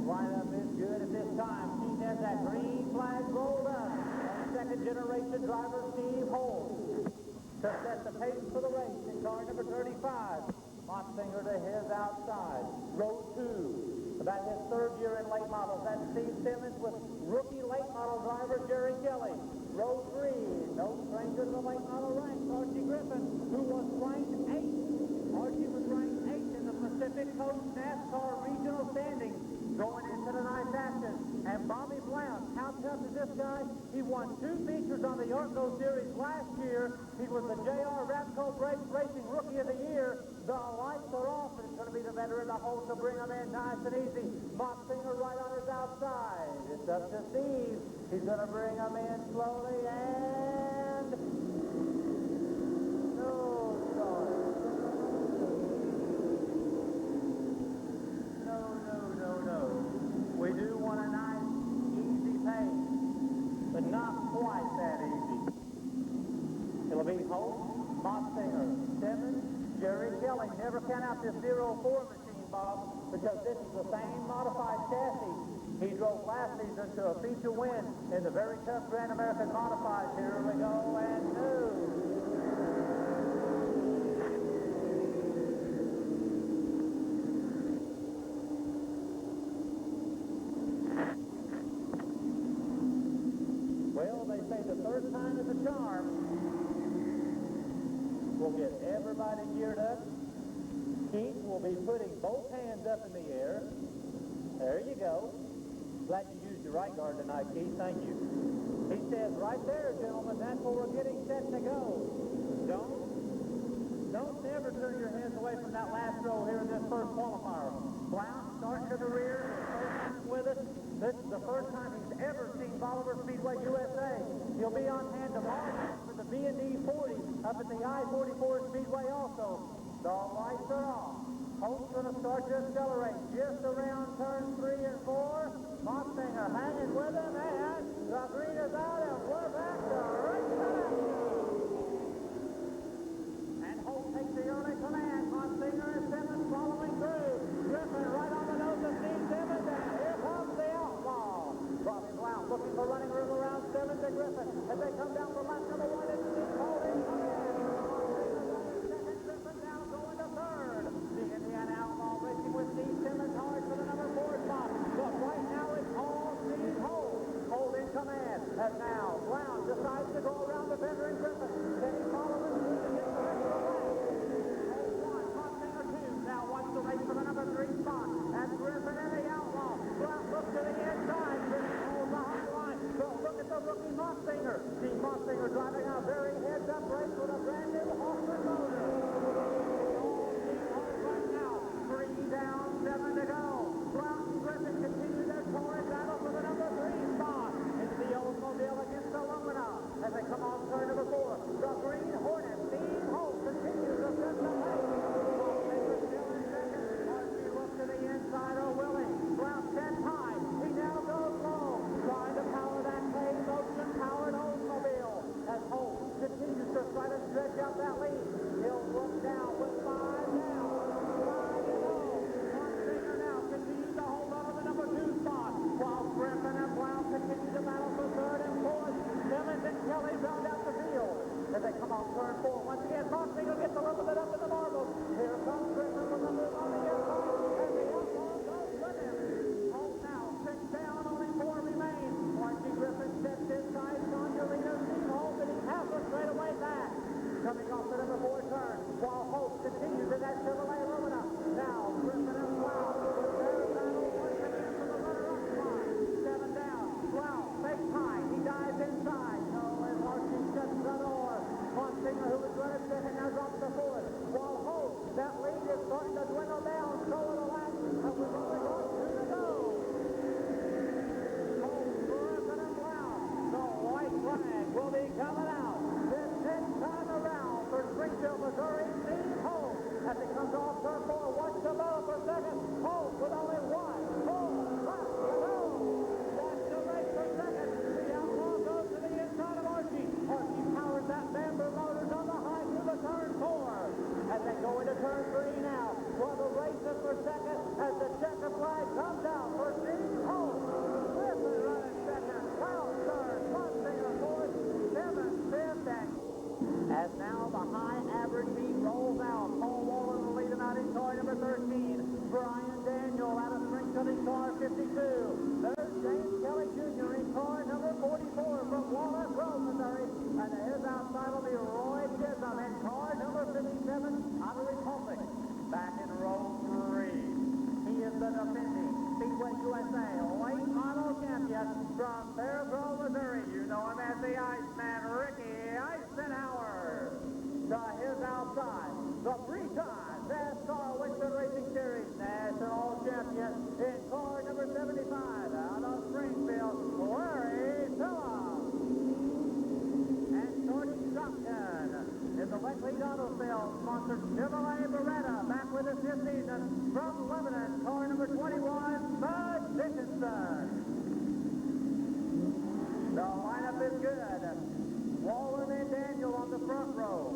Lineup is good at this time. He has that green flag rolled up. And second-generation driver Steve Holt to set the pace for the race in car number 35. Mossinger to his outside. Row 2. About his 3rd year in late models. That's Steve Simmons with rookie late model driver Jerry Kelly. Row 3. No stranger to the late model ranks. Archie Griffith, who was ranked 8th. Archie was ranked 8th in the Pacific Coast NASCAR regional standings going into the night action. And Bobby Blount, how tough is this guy? He won 2 features on the Arco Series last year. He was the J.R. Rapco Brakes Racing Rookie of the Year. The lights are off, and it's going to be the veteran to hold to bring him in nice and easy. Mossinger right on his outside. It's up to Steve. He's going to bring him in slowly, and no start. No. We do want a nice, easy pace, but not quite that easy. It'll be Holt, Mossinger, Simmons, Jerry Kelly. Never count out this 04 machine, Bob, because this is the same modified chassis he drove last season to a feature win in the very tough Grand American Modifieds. Here we go, and no. The third time is a charm. We'll get everybody geared up. Keith will be putting both hands up in the air. There you go. Glad you used your right guard tonight, Keith. Thank you. He says, right there, gentlemen, that's where we're getting set to go. Don't never turn your heads away from that last row here in this first qualifier. Blount starting to the rear, first time with us. This is the first time he's ever seen Bolivar Speedway USA. He'll be on hand tomorrow for the B&D 40 up at the I-44 Speedway also. The lights are off. Holt's going to start to accelerate just around turn 3 and 4. Mossinger hanging with him, and the green is out, and we're back to race time. And Holt takes the early command. Mossinger and Simmons following through. Griffin right on the nose of Steve Simmons, and here comes the outlaw. Bobby Blount looking for running room around Simmons and Griffin as they come down for lap number 1 and Steve Holt in command. Second, second as the checker flag comes out for Steve Holt. Griffith running second, Wells third, Munsinger fourth, Evans fifth, and now the high average heat rolls out. Paul Wallen leading out in car number 13. Brian Daniel out of Springfield in car 52. There's James Kelly Jr. in car number 44 from Walnut Grove, Missouri. And his outside will be Roy Chisholm in car number 57 out of Republic. Back in row 3. He is the defending Speedway USA late model champion from Fairgrove, Missouri. You know him as the Iceman, Ricky Eisenhower. To his outside, the three-time NASCAR Winston Racing Series national champion in car number 75 out of Springfield, Larry Phillips. And Shorty Stockton is the Leclerc Auto Sales sponsored Chevrolet Beretta back with us this season from Lebanon, car number 21, Bud Dickinson. The lineup is good. Wallen and Daniel on the front row.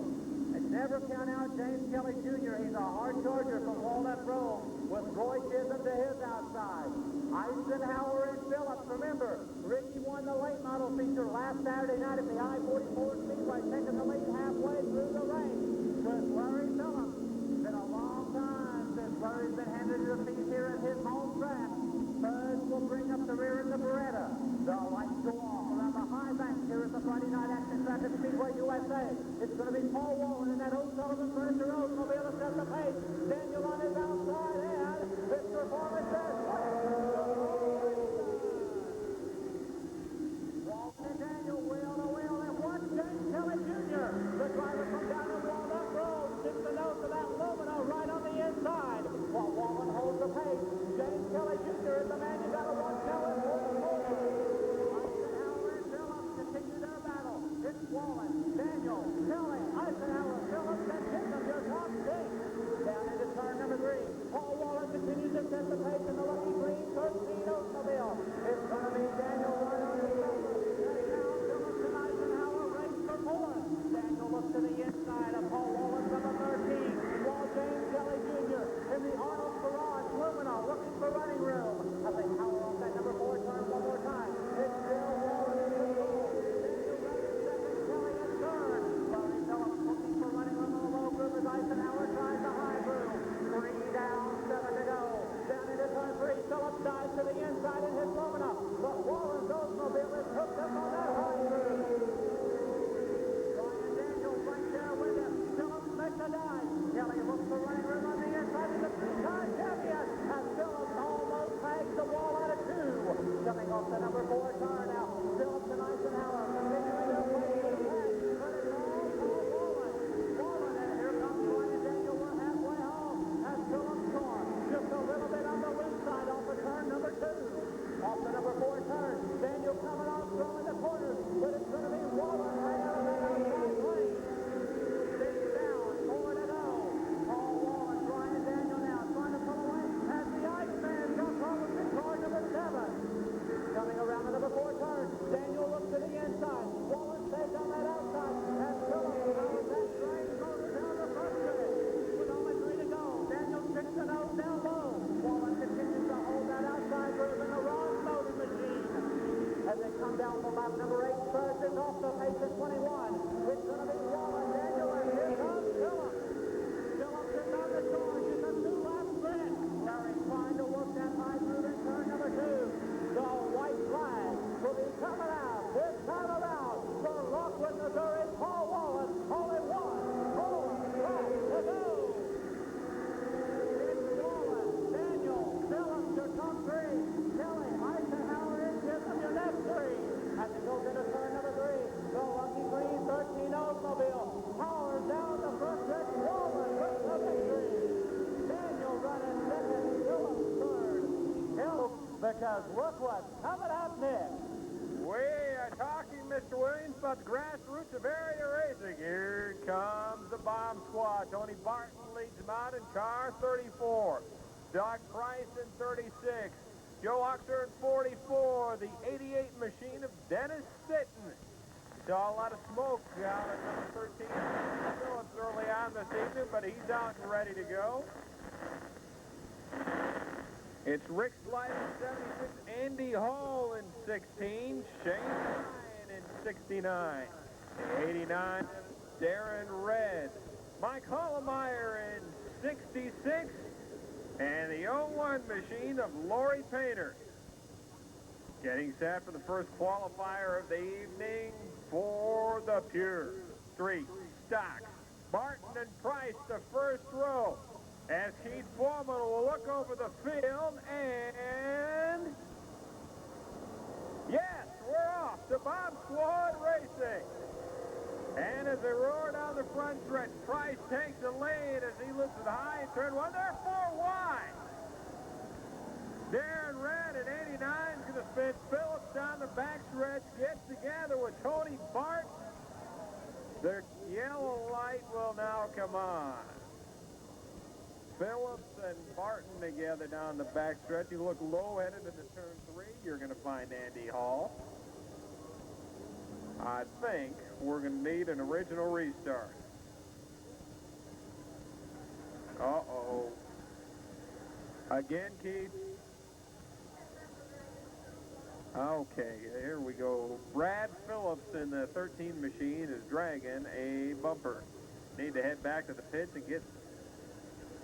And never count out James Kelly Jr. He's a hard charger from Walnut Grove with Roy Chisholm to his outside. Eisenhower and Phillips. Remember, Ricky won the late model feature last Saturday night at the I-44 Speedway, taking the lead halfway through the race with Larry Phillips. It's been a long time since Larry's been handed the feet here at his home track. Buzz will bring up the rear in the Beretta. The lights go off around the high bank here at the Friday night action track at Speedway USA. It's going to be Paul Wallen in that O'Sullivan Furniture Oldsmobile to set the pace. Daniel on his outside, and this performance is Wallen and Daniel wheel to wheel, and watch James Kelly Jr. The driver from down in Walnut Grove sticks the nose to that Lumina right on the inside. While Wallen holds the pace, James Kelly Jr. is the man you got to watch now in Eisenhower and Phillips continue their battle. It's Wallen, Daniel, Kelly, Eisenhower, Phillips, and Chisholm, your top six. Down into turn number 3. Paul Wallen continues to set the pace in the lucky green 13 Oldsmobile. It's going to be Daniel right on his number. And now Phillips and Eisenhower race for 4. Daniel looks to the inside of Paul Wallen from the 13. While James Kelly Jr. in the Arnold Garage Lumina looking for running room. I think Howard on that number 4 turn one more time. It's still Wallen in the goal. Daniel running second, Kelly in third. Larry Phillips looking for running room on the low group as Eisenhower tries the high group. 3 down, 7 to go. Down into turn 3, Phillips dives to the inside in his Lumina. But Wallen's Oldsmobile is hooked up on that high group. Brian Daniels right there with him. Phillips makes a dive. Kelly looks for running room on the inside of the three-time champion. And Phillips almost tags the wall out of 2. Coming off the number 4 car now. Phillips and Eisenhower continuing their way to the back. But it's all Paul Wallen. Wallen, and here comes Brian Daniel. We're halfway home. As Phillips car just a little bit on the loose side off of turn number 2. Off the number 4 turn. Daniel coming off, throwing the corners. But it's going to be Wallen right out of that outside lane. 6 down, 4 to go. Paul Wallen, Brian Daniel now trying to pull away as the Iceman comes home with car number 7. Coming around the number 4 turn. Daniel looks to the inside. Wallen stays on that outside. And Phillips powers that train goes down the front stretch. With only 3 to go. Daniel sticks the nose down low. Wallen continues to hold that outside groove in the Ron Motor machine. As they come down the lap, number 8 Spurs is off the pace at 21. It's going to be Wallen, Daniel, and here comes Phillips. Phillips is on the charge. It's a 2-lap sprint. Larry trying to work that high groove in turn number 2. The white flag will be coming out this time around for Rockwood, Missouri. Paul Wallen, only 1 full lap to go. It's Wallen, Daniel, Phillips, your top 3. Kelly, Eisenhower, and Chisholm, your next 3. As it goes into turn number 3, the lucky green 13 Oldsmobile. Power down the front stretch. Wallen with the victory. Daniel running second, Phillips third. Because look what's coming up next.
We are talking, Mr. Williams, about the grassroots of area racing. Here comes the bomb squad. Tony Barton leads them out in car 34. Doug Price in 36. Joe Oxer in 44. The 88 machine of Dennis Sitton. Saw a lot of smoke out at number 13. Phillips early on this evening, but he's out and ready to go. It's Rick Slide in 76, Andy Hall in 16, Shane Ryan in 69, the 89, Darren Red, Mike Hollemeyer in 66, and the 01 machine of Lori Painter. Getting set for the first qualifier of the evening for the Pure Street Stock. Martin and Price, the first row, as Keith Foreman will look over the field, and yes, we're off to Bomb Squad Racing. And as they roar down the front stretch, Price takes the lead as he looks at the high turn one. They're 4 wide. Darren Red at 89 is going to spin Phillips down the backstretch, gets together with Tony Bart. The yellow light will now come on. Phillips and Barton together down the backstretch. You look low-headed into turn 3, you're going to find Andy Hall. I think we're going to need an original restart. Uh-oh. Again, Keith. Okay, here we go. Brad Phillips in the 13 machine is dragging a bumper. Need to head back to the pits and get...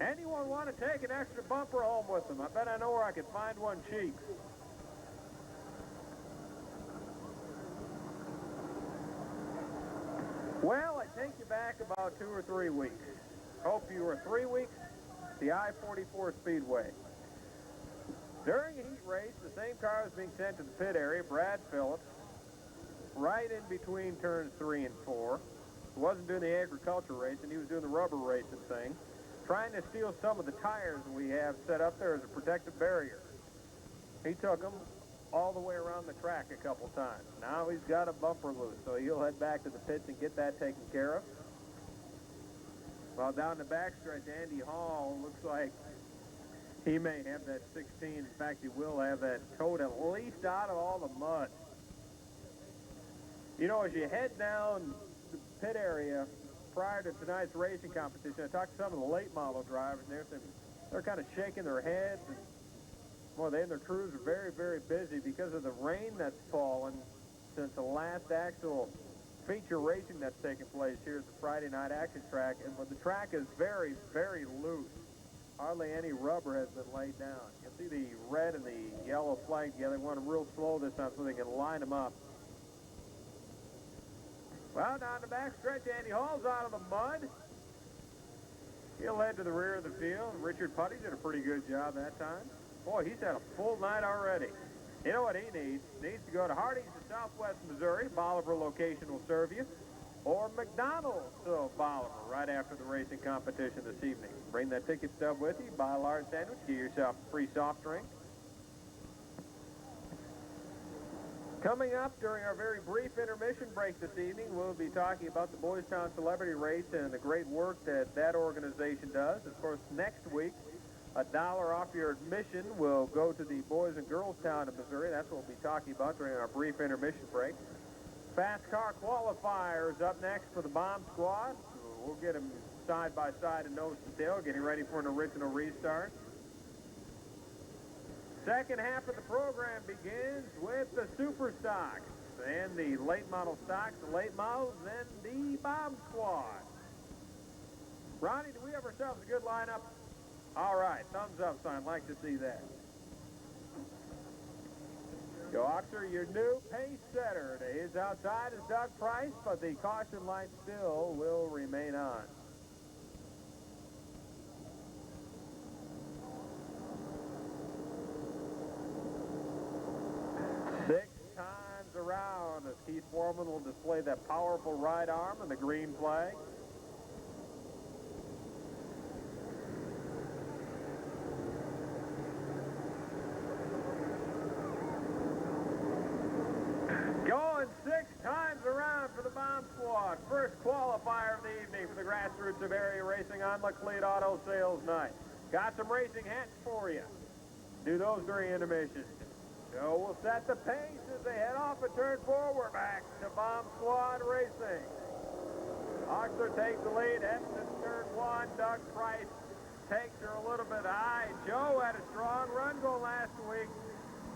Anyone want to take an extra bumper home with them? I bet I know where I could find one cheap. Well, I take you back about 2 or 3 weeks. Hope you were 3 weeks at the I-44 Speedway. During a heat race, the same car was being sent to the pit area, Brad Phillips, right in between turns 3 and 4. He wasn't doing the agriculture racing, he was doing the rubber racing thing, trying to steal some of the tires we have set up there as a protective barrier. He took them all the way around the track a couple times. Now he's got a bumper loose, so he'll head back to the pits and get that taken care of. Well, down the backstretch, Andy Hall looks like he may have that 16. In fact, he will have that towed at least out of all the mud. You know, as you head down the pit area prior to tonight's racing competition, I talked to some of the late model drivers, and they're kind of shaking their heads. And, well, they and their crews are very, very busy because of the rain that's fallen since the last actual feature racing that's taken place here at the Friday night action track. And the track is very, very loose. Hardly any rubber has been laid down. You see the red and the yellow flag together. They want them real slow this time so they can line them up. Well, down the back stretch, Andy Hall's out of the mud. He'll head to the rear of the field. Richard Putty did a pretty good job that time. Boy, he's had a full night already. You know what he needs? He needs to go to Hardee's in Southwest Missouri. Bolivar location will serve you. Or McDonald's of Bolivar right after the racing competition this evening. Bring that ticket stub with you, buy a large sandwich, get yourself a free soft drink. Coming up during our very brief intermission break this evening, we'll be talking about the Boys Town Celebrity Race and the great work that that organization does. Of course, next week, $1 off your admission will go to the Boys and Girls Town of Missouri. That's what we'll be talking about during our brief intermission break. Fast Car Qualifier is up next for the Bomb Squad. We'll get them side by side and nose to tail, getting ready for an original restart. Second half of the program begins with the Super Stocks and the late model stocks, the late models, and the Bomb Squad. Ronnie, do we have ourselves a good lineup? All right, thumbs up sign. Like to see that. Joe Oxer, your new pace setter. To his outside is Doug Price, but the caution light still will remain on. Six times around as Keith Foreman will display that powerful right arm and the green flag. Going 6 times around for the Bomb Squad. First qualifier of the evening for the grassroots of area racing on the Cleat Auto Sales Night. Got some racing hats for you. Do those during intermission. Joe will set the pace as they head off a turn 4. We're back to Bomb Squad Racing. Oxler takes the lead, heading to turn 1. Doug Price takes her a little bit high. Joe had a strong run going last week.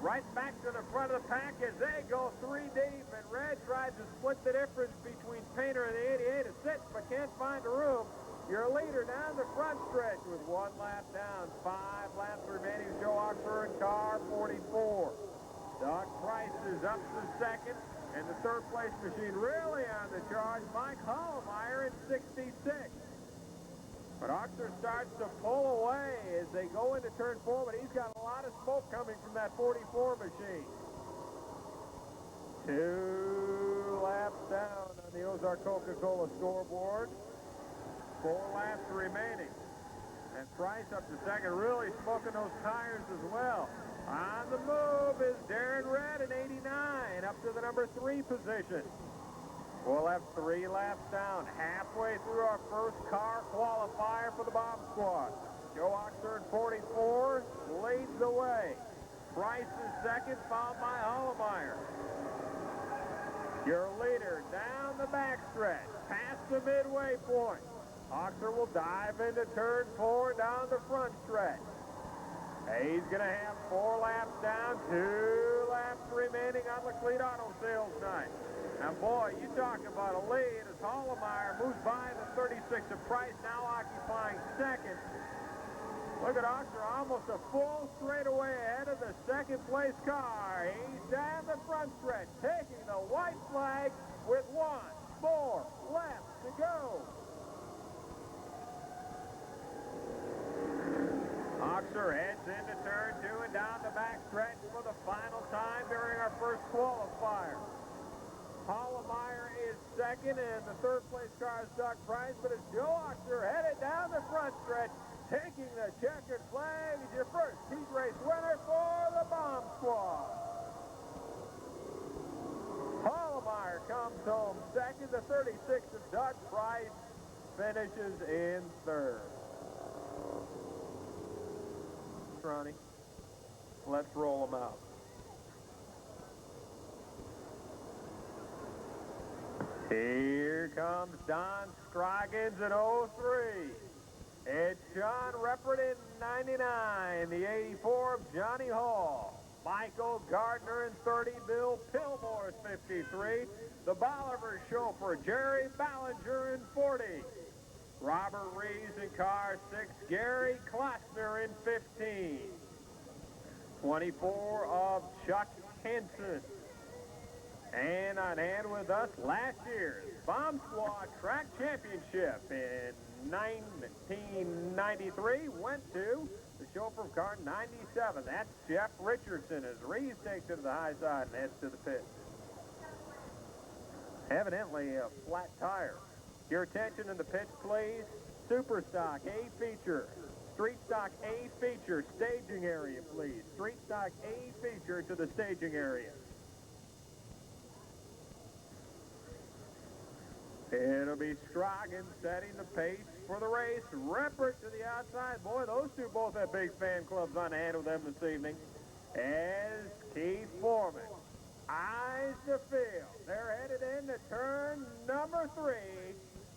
Right back to the front of the pack as they go 3 deep, and Red tries to split the difference between Painter and the 88. It sits but can't find a room. Your leader down the front stretch with 1 lap down. 5 laps remaining. Joe Oxford in car 44. Doug Price is up to second, and the third place machine really on the charge. Mike Hollmeyer in 66. But Oxford starts to pull away as they go into turn 4, but he's got a lot of smoke coming from that 44 machine. 2 laps down on the Ozark Coca-Cola scoreboard. 4 laps remaining. And Price up to second, really smoking those tires as well. On the move is Darren Red in 89, up to the number 3 position. We'll have 3 laps down, halfway through our first car qualifier for the bomb squad. Joe Oxford, 44, leads the way. Price is second, followed by Hollmeyer. Your leader down the backstretch, past the midway point. Oxford will dive into turn 4 down the front stretch. He's going to have 4 laps down, 2 laps remaining on the Cleat Auto Sales night. And boy, you talk about a lead as Hollmeyer moves by the 36 of Price, now occupying second. Look at Oxford, almost a full straightaway ahead of the second place car. He's down the front stretch, taking the white flag with 1 more lap to go. Oxford heads into turn 2 and down the backstretch for the final time during our first qualifier. Hollmeyer is second, and the third place car is Doug Price, but it's Joe Oxford headed down the front stretch, taking the checkered flag as your first heat race winner for the bomb squad. Hollmeyer comes home second, the 36 of Doug Price finishes in third. Ronnie, let's roll them out. Here comes Don Scroggins in 03. It's John Reppert in 99, the 84 of Johnny Hall. Michael Gardner in 30, Bill Pillmore is 53. The Bolivar chauffeur, Jerry Ballinger in 40. Robert Reeves in car 6, Gary Klossner in 15. 24 of Chuck Henson. And on hand with us last year's Bomb Squad Track Championship in 1993 went to the chauffeur of car 97. That's Jeff Richardson as Reeves takes it to the high side and heads to the pit. Evidently a flat tire. Your attention in the pits, please. Super Stock A feature. Street Stock A feature. Staging area, please. Street Stock A feature to the staging area. It'll be Scroggins setting the pace for the race. Reppert to the outside. Boy, those two both have big fan clubs on hand with them this evening. As Keith Foreman eyes the field. They're headed into turn number 3.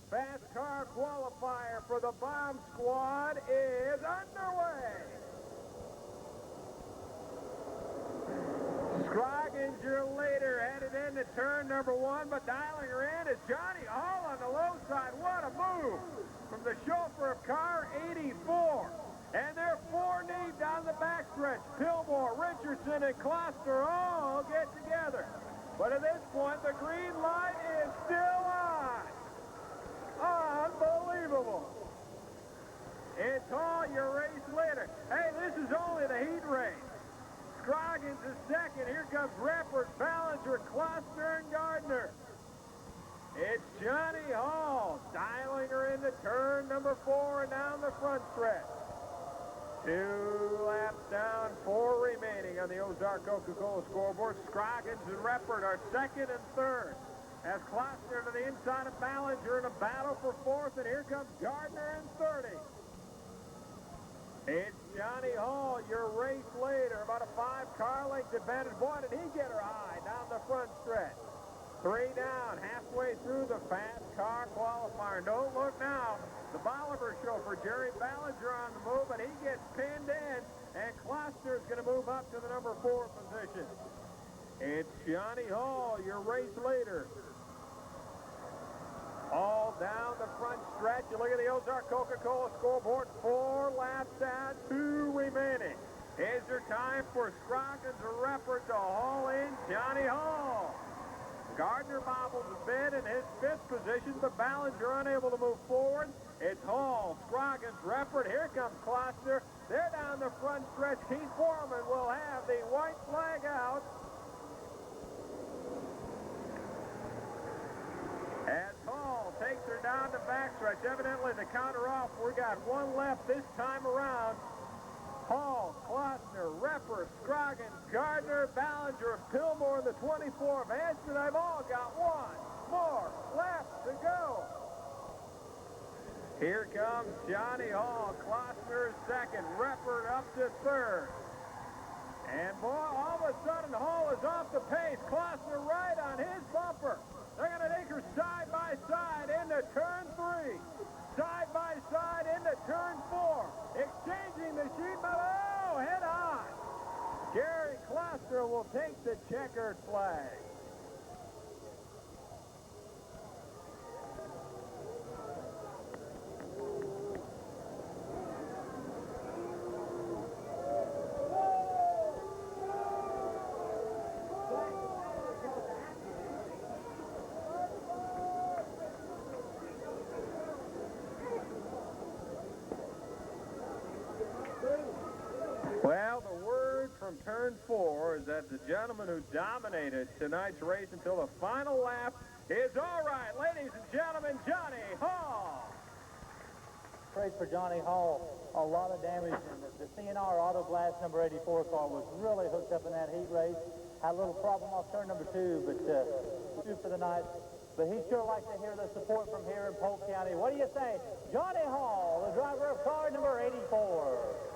Fast car qualifier for the bomb squad is underway. Scroggins, your leader, headed into turn number 1, but dialing her in is Johnny Hall on the low side. What a move from the chauffeur of car 84. And they're 4 deep down the backstretch. Pillmore, Richardson, and Kloster all get together. But at this point, the green light is still on. Unbelievable. It's all your race leader. Hey, this is only the heat race. Scroggins is second. Here comes Reppert, Ballinger, Kloster, and Gardner. It's Johnny Hall dialing her into turn number 4 and down the front stretch. 2 laps down, 4 remaining on the Ozark Coca-Cola scoreboard. Scroggins and Reppert are second and third. As Kloster to the inside of Ballinger in a battle for 4th, and here comes Gardner in 30. It's Johnny Hall, your race leader, about a 5 car length advantage. Boy, did he get her high down the front stretch. 3 down, halfway through the fast car qualifier. Don't look now. The Bolivar chauffeur, Jerry Ballinger, on the move, but he gets pinned in, and Kloster's going to move up to the number 4 position. It's Johnny Hall, your race leader. All down the front stretch. You look at the Ozark Coca-Cola scoreboard. 4 laps out, 2 remaining. Here's your time for Scroggins, a Reppert to haul in Johnny Hall. Gardner bobbles a bit in his 5th position, but Ballinger unable to move forward. It's Hall, Scroggins, Reppert. Here comes Kloster. They're down the front stretch. Keith Foreman will have the white flag out. As Hall takes her down the backstretch, evidently the counter off. We got 1 left this time around. Hall, Kloster, Reppert, Scroggins, Gardner, Ballinger, Pillmore in the 24 of Edson. They've all got 1 more left to go. Here comes Johnny Hall. Kloster is 2nd. Reppert up to 3rd. And boy, all of a sudden, Hall is off the pace. Kloster right on his bumper. They're going to take her side by side into turn 3. Side by side into turn 4. Exchanging the sheet metal. Oh, head on. Gary Kloster will take the checkered flag. Well, the word from turn 4 is that the gentleman who dominated tonight's race until the final lap is all right. Ladies and gentlemen, Johnny Hall.
Praise for Johnny Hall. A lot of damage. And the CNR Auto Glass number 84 car was really hooked up in that heat race. Had a little problem off turn number 2, but 2 for the night. But he'd sure like to hear the support from here in Polk County. What do you say? Johnny Hall, the driver of car number 84.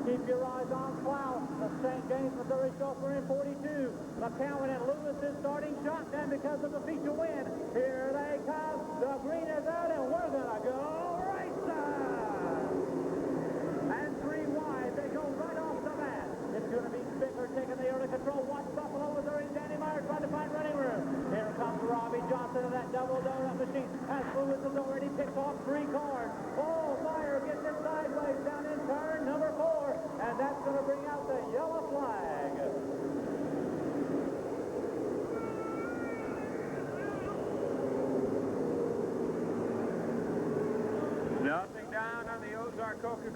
Keep your eyes on Klaus, the St. James, Missouri chauffeur in 42. McCowan and Lewis is starting shotgun because of the feature wind. Here they come. The green is out, and we're going to go racing. And 3 wide. They go right off the bat. It's going to be Spicker taking the early control. Watch Buffalo, Missouri. Danny Meyer trying to find running room. Here comes Robbie Johnson of that double donut machine. As Lewis has already picked off 3 cars. Oh, Meyer gets it sideways down in turn number 4. And that's going to bring out the yellow flag.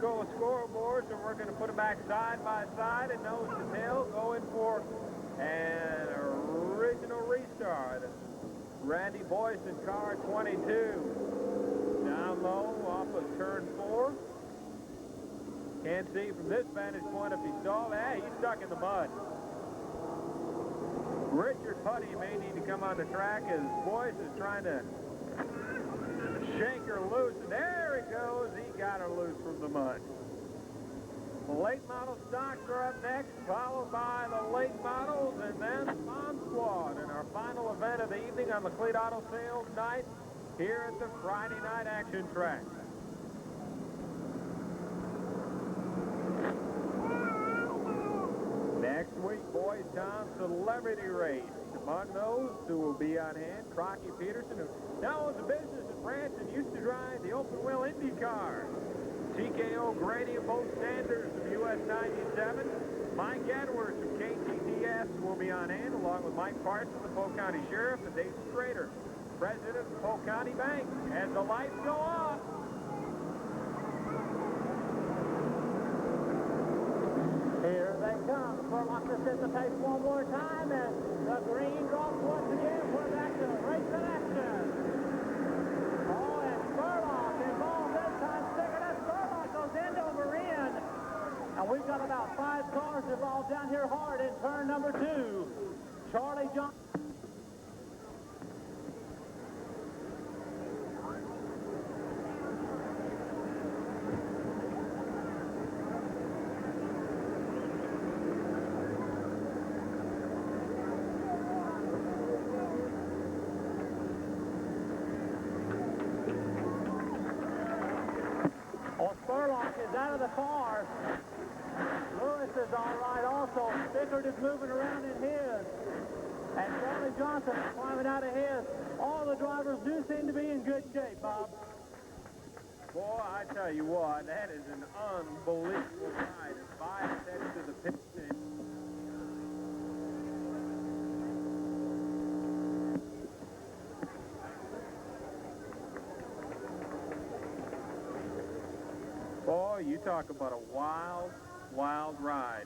Coca-Cola scoreboards, and we're going to put them back side by side and nose to tail, going for an original restart. Randy Boyce in car 22. Down low off of turn 4. Can't see from this vantage point if he stalled. Hey, he's stuck in the mud. Richard Putty may need to come on the track as Boyce is trying to shake her loose. And there he goes. He got her loose from the mud. The late model stocks are up next, followed by the late models and then the Bomb Squad in our final event of the evening on the Cleat Auto Sales night here at the Friday night action track. Next week, Boys Town Celebrity Race. Among those who will be on hand, Crocky Peterson, who now owns a business in France and used to drive the open-wheel Indy car. TKO Grady and Bo Sanders of US 97. Mike Edwards of KTTS will be on hand, along with Mike Parsons, the Polk County Sheriff, and Dave Strader, President of the Polk County Bank. As the lights go off,
here they come. Spurlock to set the pace one more time, and the green drops once again. We're back to race in action. Oh, and Spurlock involved this time. Sticking it. Spurlock goes end over end. And we've got about 5 cars involved down here hard in turn number 2. Charlie Johnson. Spurlock is out of the car. Lewis is all right also. Stickard is moving around in his. And Charlie Johnson is climbing out of his. All the drivers do seem to be in good shape, Bob.
boy, I tell you what, that is an unbelievable ride. As Bias heads to the pit. Boy, you talk about a wild, wild ride.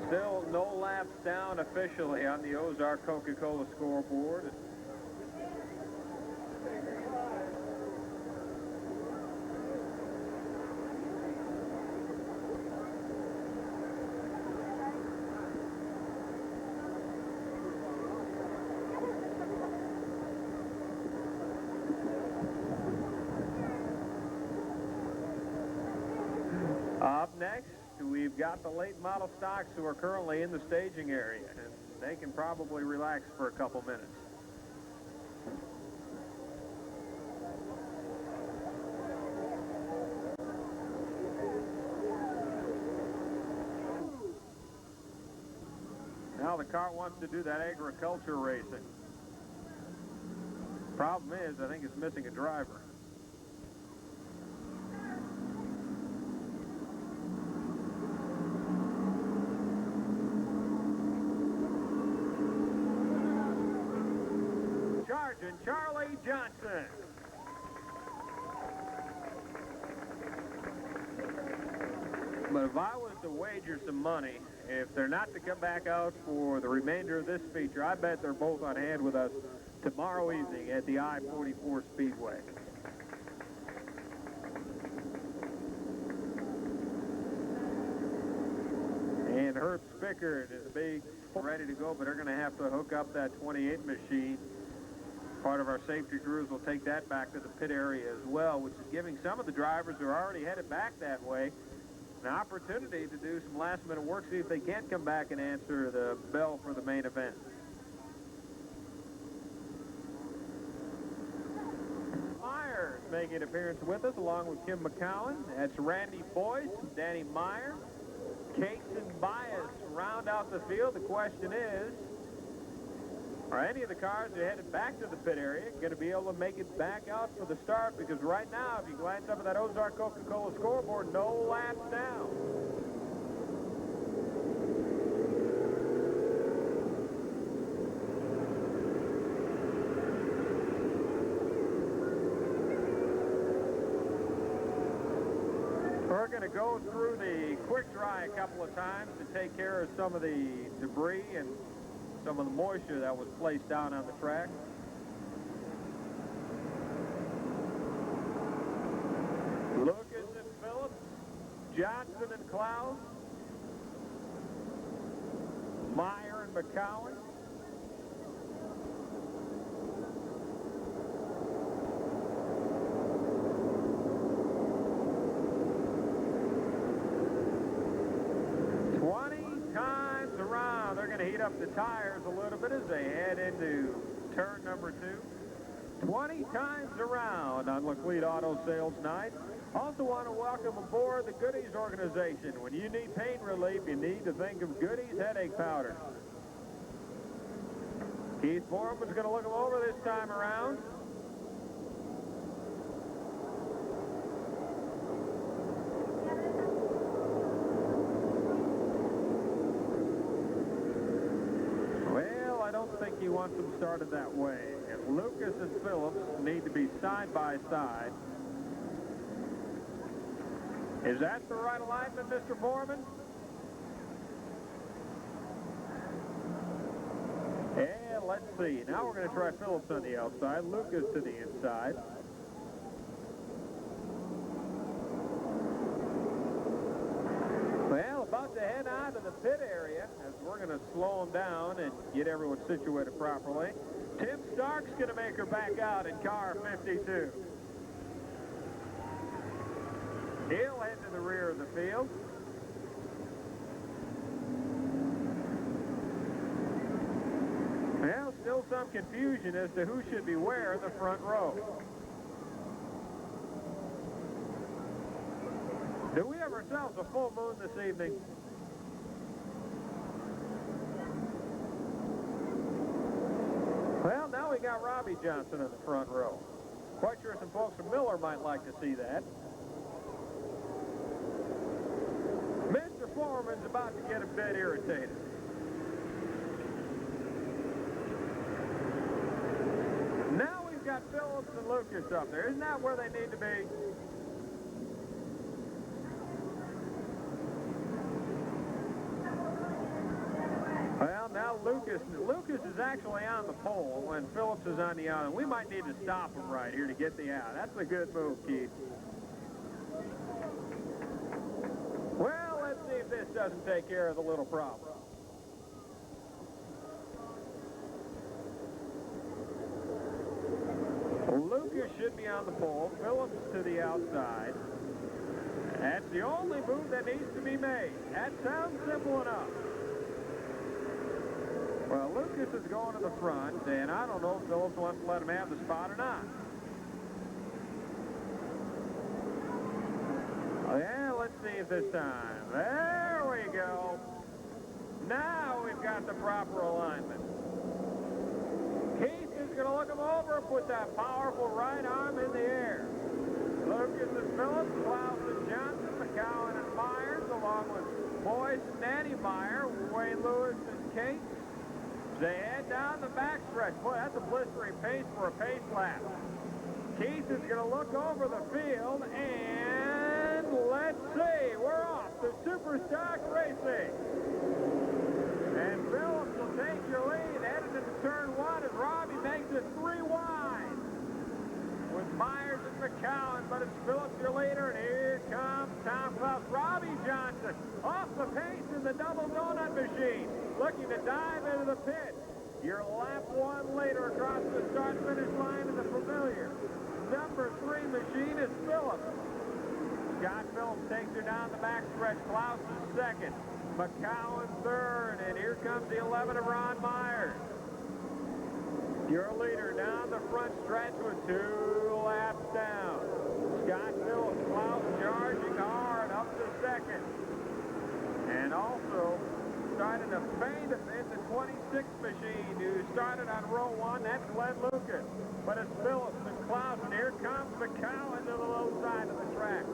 Still no laps down officially on the Ozark Coca-Cola scoreboard. Up next, we've got the late model stocks who are currently in the staging area, and they can probably relax for a couple minutes. Now the car wants to do that agriculture racing. Problem is, I think it's missing a driver. Charging Charlie Johnson. But if I was to wager some money, if they're not to come back out for the remainder of this feature, I bet they're both on hand with us tomorrow evening at the I-44 Speedway. And Herb Spickard is big, ready to go, but they're going to have to hook up that 28 machine. Part of our safety crews will take that back to the pit area as well, which is giving some of the drivers who are already headed back that way an opportunity to do some last-minute work, see if they can't come back and answer the bell for the main event. Myers making an appearance with us, along with Kim McCowan. That's Randy Boyce, Danny Meyer. Cakes and Bias round out the field. The question is, are any of the cars that are headed back to the pit area going to be able to make it back out for the start? Because right now, if you glance up at that Ozark Coca-Cola scoreboard, no laps down. we're going to go through the quick dry a couple of times to take care of some of the debris and some of the moisture that was placed down on the track. Lucas and Phillips, Johnson and Cloud, Meyer and McCowan. They're going to heat up the tires a little bit as they head into turn number 2. 20 times around on Laclede Auto Sales Night. Also want to welcome aboard the Goodies organization. When you need pain relief, you need to think of Goodies headache powder. Keith Foreman's going to look them over this time around. He wants them started that way. And Lucas and Phillips need to be side by side. Is that the right alignment, Mr. Foreman? And let's see. Now we're going to try Phillips on the outside, Lucas to the inside. Well, about to head out of the pit area as we're going to slow them down and get everyone situated properly. Tim Stark's going to make her back out in car 52. He'll head to the rear of the field. Well, still some confusion as to who should be where in the front row. Do we have ourselves a full moon this evening? Well, now we got Robbie Johnson in the front row. Quite sure some folks from Miller might like to see that. Mr. Foreman's about to get a bit irritated. Now we've got Phillips and Lucas up there. Isn't that where they need to be? Well, now Lucas is actually on the pole when Phillips is on the out. And we might need to stop him right here to get the out. That's a good move, Keith. Well, let's see if this doesn't take care of the little problem. Lucas should be on the pole. Phillips to the outside. That's the only move that needs to be made. That sounds simple enough. Well, Lucas is going to the front, and I don't know if Phillips wants to let him have the spot or not. Oh, yeah, let's see if this time. There we go. Now we've got the proper alignment. Keith is going to look him over and put that powerful right arm in the air. Lucas and Phillips, Klaus and Johnson, McCowan and Myers, along with Boyce and Danny Meyer, Wayne Lewis and Kate. They head down the backstretch. Boy, that's a blistering pace for a pace lap. Keith is going to look over the field, and let's see, we're off to Superstock Racing. And Phillips will take your lead, headed into turn 1, as Robbie makes it 3 wide. With Myers and McCowan, but it's Phillips your leader, and here comes Tom Klaus. Robbie Johnson off the pace in the double donut machine, looking to dive into the pit. Your lap 1 later across the start-finish line in the familiar number 3 machine is Phillips. Scott Phillips takes her down the backstretch. Klaus is second. McCowan third, and here comes the 11 of Ron Myers. Your leader down the front stretch with 2 laps down. Scott Phillips, Klaus charging hard up to second. And also started to fade a bit, the 26 machine who started on row 1. That's Glenn Lucas. But it's Phillips and Klaus, and here comes McCowan to the low side of the track.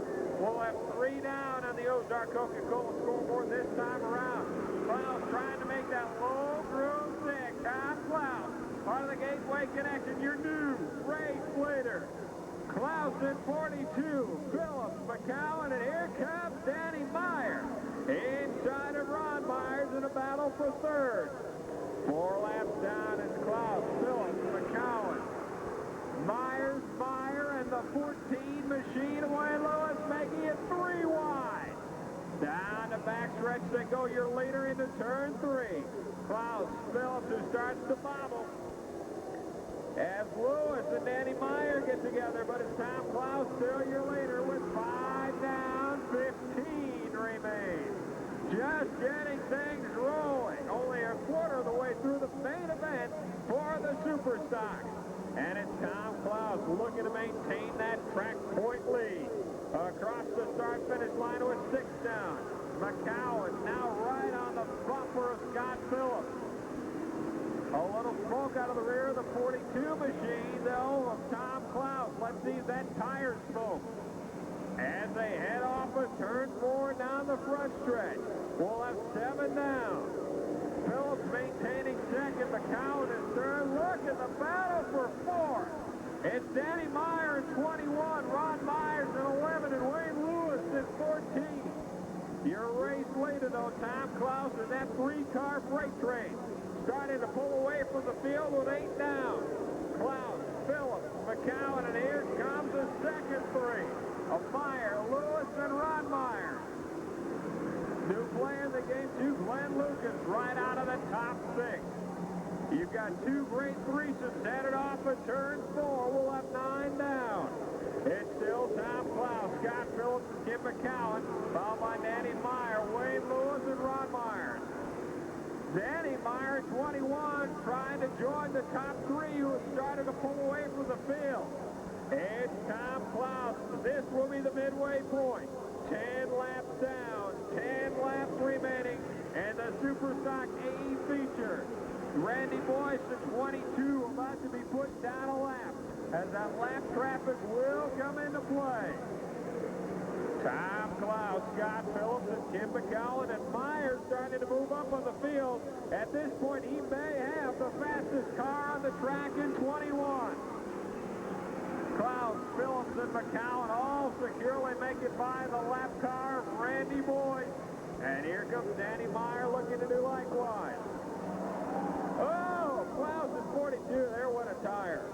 We'll have 3 down on the Ozark Coca-Cola scoreboard this time around. Klaus trying to make that low groove stick. Tom Klaus, part of the Gateway Connection, your new race leader. Klaus in 42, Phillips, McCowan, and here comes Danny Meyer. Inside of Ron Myers in a battle for third. 4 laps down is Klaus, Phillips, McCowan, Myers, Meyer, and the 14 machine of Wayne Lewis, making it 3 wide. Down the backstretch they go, your leader into turn 3. Klaus, Phillips, who starts to bobble. As Lewis and Danny Meyer get together, but it's Tom Klaus still your leader with 5 down, 15 remain. Just getting things rolling. Only a quarter of the way through the main event for the Super Stocks. And it's Tom Klaus looking to maintain that track point lead. Across the start-finish line with 6 down. McCowan now right on the bumper of Scott Phillips. A little smoke out of the rear of the 42 machine, though, of Tom Klaus. Let's see if that tire smoke. As they head off of turn 4 down the front stretch. We'll have 7 down. Phillips maintaining second. McCowan is third. Look at the battle for 4th. It's Danny Meyer in 21, Ron Myers in 11, and Wayne Lewis in 14. Your race leader, though, Tom Klaus, and that 3-car freight train. Starting to pull away from the field with 8 down. Klaus, Phillips, McCowan, and here comes the second 3 of Meyer, Lewis, and Ron Myers. New player in the game, too, Glenn Lucas, right out of the top 6. You've got 2 great threesomes headed off at turn 4. We'll have 9 down. It's still Tom Klaus, Scott Phillips, and Tim McCowan, followed by Danny Meyer, Wayne Lewis, and Ron Myers. Danny Meyer, 21, trying to join the top 3 who have started to pull away from the field. It's Tom Klaus. This will be the midway point. 10 laps down, 10 laps remaining, and the Super Stock AE feature. Randy Boyce at 22 about to be put down a lap, as that lap traffic will come into play. Tom Klaus, Scott Phillips, and Tim McCowan, and Myers starting to move up on the field. At this point, he may have the fastest car on the track in 21. Klaus, Phillips, and McCowan all securely make it by the lap car of Randy Boyce. And here comes Danny Meyer looking to do likewise. Oh, Klaus is 42. There went a tire.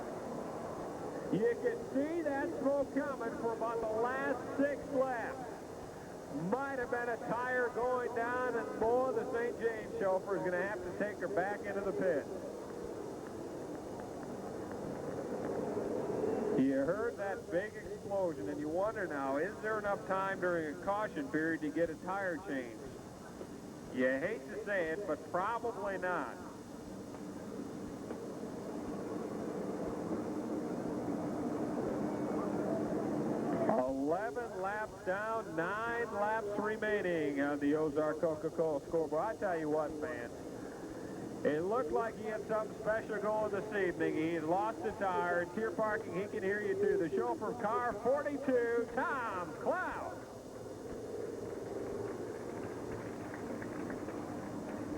You can see that smoke coming for about the last 6 laps. Might have been a tire going down, and boy, the St. James chauffeur is going to have to take her back into the pit. You heard that big explosion, and you wonder now, is there enough time during a caution period to get a tire change? You hate to say it, but probably not. Laps down, 9 laps remaining on the Ozark Coca-Cola scoreboard. I tell you what, fans, it looked like he had something special going this evening. He had lost a tire. Tier parking, he can hear you too. The chauffeur of car 42, Tom Klaus.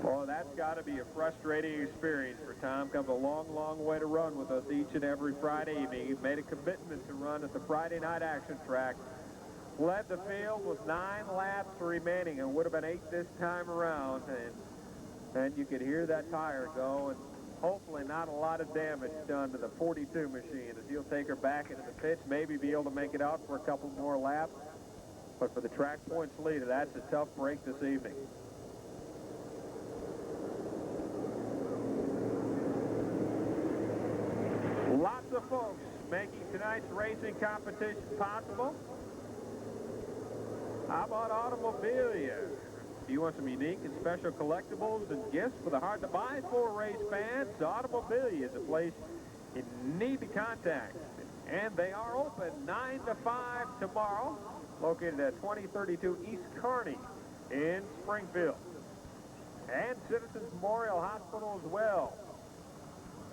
Boy, that's got to be a frustrating experience for Tom. Comes a long, long way to run with us each and every Friday evening. He made a commitment to run at the Friday night action track. Led the field with 9 laps remaining, and would have been 8 this time around. And then you could hear that tire go, and hopefully not a lot of damage done to the 42 machine as he'll take her back into the pits, maybe be able to make it out for a couple more laps. But for the track points leader, that's a tough break this evening. Lots of folks making tonight's racing competition possible. How about automobilia? Do you want some unique and special collectibles and gifts for the hard-to-buy for race fans? Automobilia is a place you need to contact. And they are open 9 to 5 tomorrow, located at 2032 East Kearney in Springfield. And Citizens Memorial Hospital as well.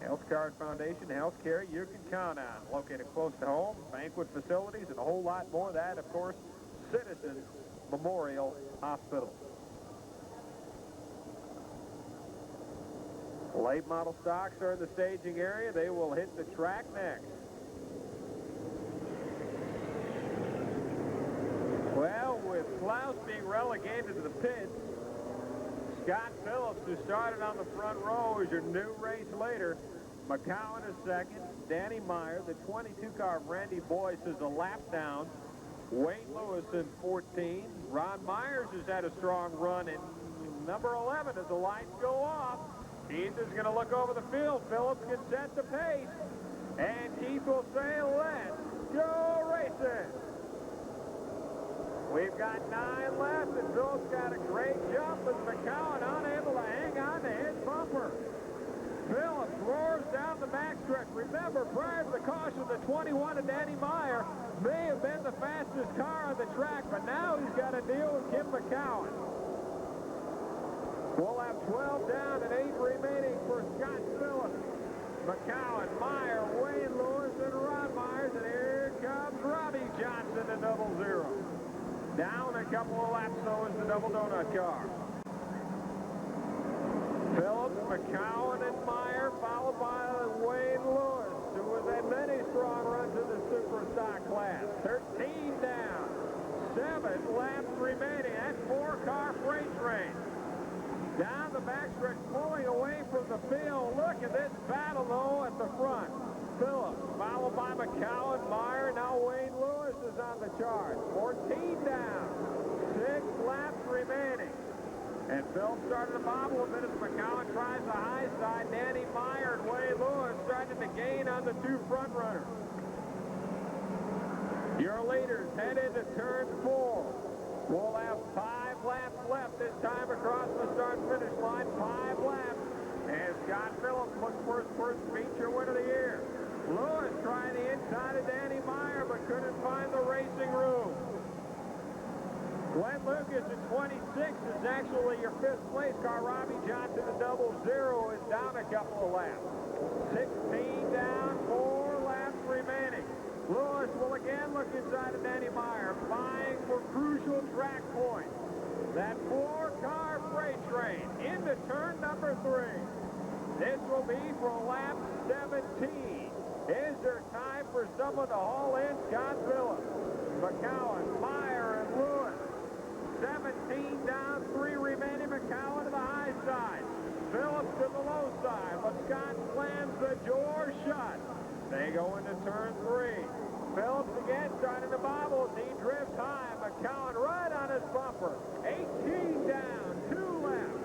Health Card Foundation, health care you can count on. Located close to home, banquet facilities, and a whole lot more of that, of course, Citizens Memorial Hospital. Late model stocks are in the staging area. They will hit the track next. else being relegated to the pits. Scott Phillips, who started on the front row, is your new race leader. McCowan is second. Danny Meyer, the 22 car of Randy Boyce, is a lap down. Wayne Lewis in 14. Ron Myers has had a strong run in number 11 as the lights go off. Keith is going to look over the field. Phillips can set the pace. And Keith will say, let's go racing. We've got 9 left, and Phillips got a great jump, but McCowan unable to hang on to his bumper. Phillips roars down the backstretch. Remember, prior to the caution, the 21 of Danny Meyer may have been the fastest car on the track, but now he's got to deal with Kim McCowan. We'll have 12 down and 8 remaining for Scott Phillips. McCowan, Meyer, Wayne Lewis, and Ron Myers, and here comes Robbie Johnson to 00. Down a couple of laps, so is the double donut car. Phillips, McCowan, and Meyer, followed by Wayne Lewis, who has had many strong runs in the super stock class. 13 down, 7 laps remaining. That's 4-car freight train. Down the backstretch, pulling away from the field. Look at this battle, though, at the front. Phillips, followed by McCowan, Meyer. Now Wayne Lewis is on the charge. 14 down, 6 laps remaining. And Phillips started to bobble a bit as McCowan tries the high side. Danny Meyer and Wayne Lewis starting to gain on the 2 front runners. Your leaders head into turn 4. We'll have 5 laps left this time across the start-finish line. 5 laps. And Scott Phillips looks for his first feature win of the year. Lewis trying the inside of Danny Meyer, but couldn't find the racing room. Glenn Lucas at 26 is actually your 5th place car. Robbie Johnson at 00 is down a couple of laps. 16 down, 4 laps remaining. Lewis will again look inside of Danny Meyer, vying for crucial track points. That 4-car freight train into turn number 3. This will be for lap 17. Is there time for someone to haul in Scott Phillips? McCowan, Meyer, and Lewis. 17 down, 3 remaining. McCowan to the high side. Phillips to the low side, but Scott slams the door shut. They go into turn 3. Phillips again starting to bobble as he drifts high. McCowan right on his bumper. 18 down, 2 left.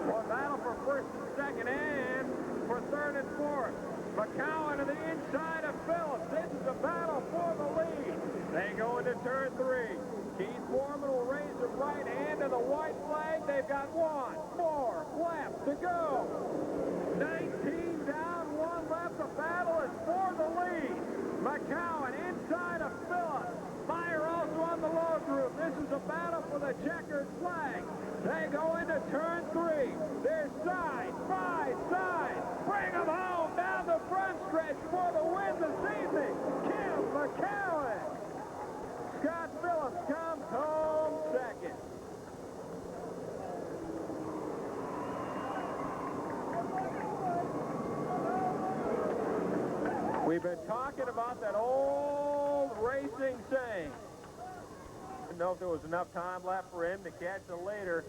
Well, battle for first and second and for third and fourth. McCowan to the inside of Phillips. This is a battle for the lead. They go into turn 3. Keith Foreman will raise the right hand to the white flag. They've got 1 more lap to go. 19 down, 1 left. The battle is for the lead. McCowan inside of Phillips. Meyer also on the low group. This is a battle for the checkered flag. They go into turn 3. They're side by side. Bring them home down the front stretch for the win this evening. Kim McCowan. Scott Phillips comes home second. We've been talking about that old racing saying. I didn't know if there was enough time left for him to catch the leader,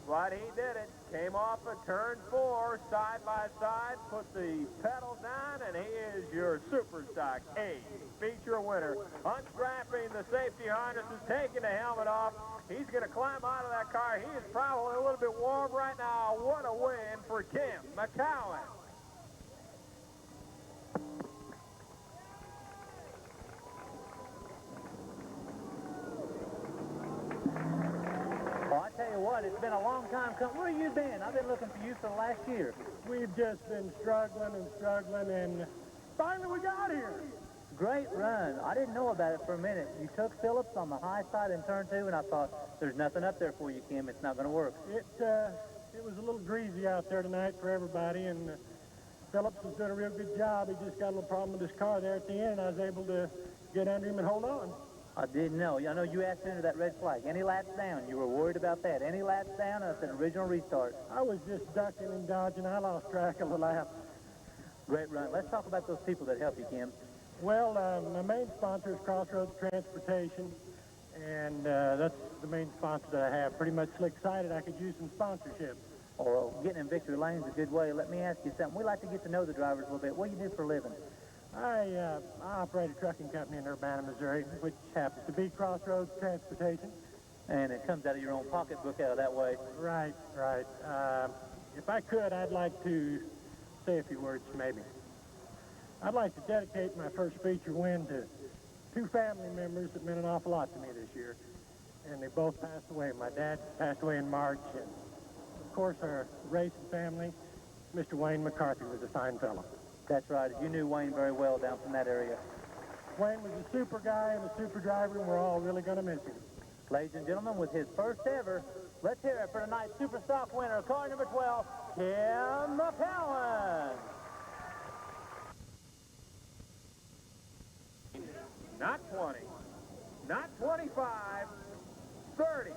but he did it. Came off of turn 4, side by side, put the pedal down, and he is your Super Stock A feature winner. Unstrapping the safety harnesses, taking the helmet off. He's going to climb out of that car. He is probably a little bit warm right now. What a win for Kim McCowan.
Well, I tell you what, it's been a long time coming. Where have you been? I've been looking for you for the last year.
We've just been struggling, and finally we got here.
Great run. I didn't know about it for a minute. You took Phillips on the high side in turn 2, and I thought, there's nothing up there for you, Kim. It's not going to work.
It was a little greasy out there tonight for everybody, and Phillips was doing a real good job. He just got a little problem with his car there at the end, and I was able to get under him and hold on.
I didn't know. I know you asked under that red flag. Any laps down, you were worried about that. Any laps down, that's an original restart.
I was just ducking and dodging. I lost track of the laps.
Great run. Let's talk about those people that help you, Kim.
Well, my main sponsor is Crossroads Transportation, and that's the main sponsor that I have. Pretty much excited I could use some sponsorship.
Well, getting in victory lane's a good way. Let me ask you something. We like to get to know the drivers a little bit. What do you do for a living?
I operate a trucking company in Urbana, Missouri, which happens to be Crossroads Transportation.
And it comes out of your own pocketbook out of that way.
Right, right. If I could, I'd like to say a few words, maybe. I'd like to dedicate my first feature win to two family members that meant an awful lot to me this year. And they both passed away. My dad passed away in March, and of course our racing family, Mr. Wayne McCarthy was a fine fellow.
That's right. You knew Wayne very well down from that area.
Wayne was a super guy and a super driver, and we're all really going to miss him.
Ladies and gentlemen, with his first ever, let's hear it for tonight's Super Stock winner, car number 12, Tim McCowan.
Not 20, not 25, 30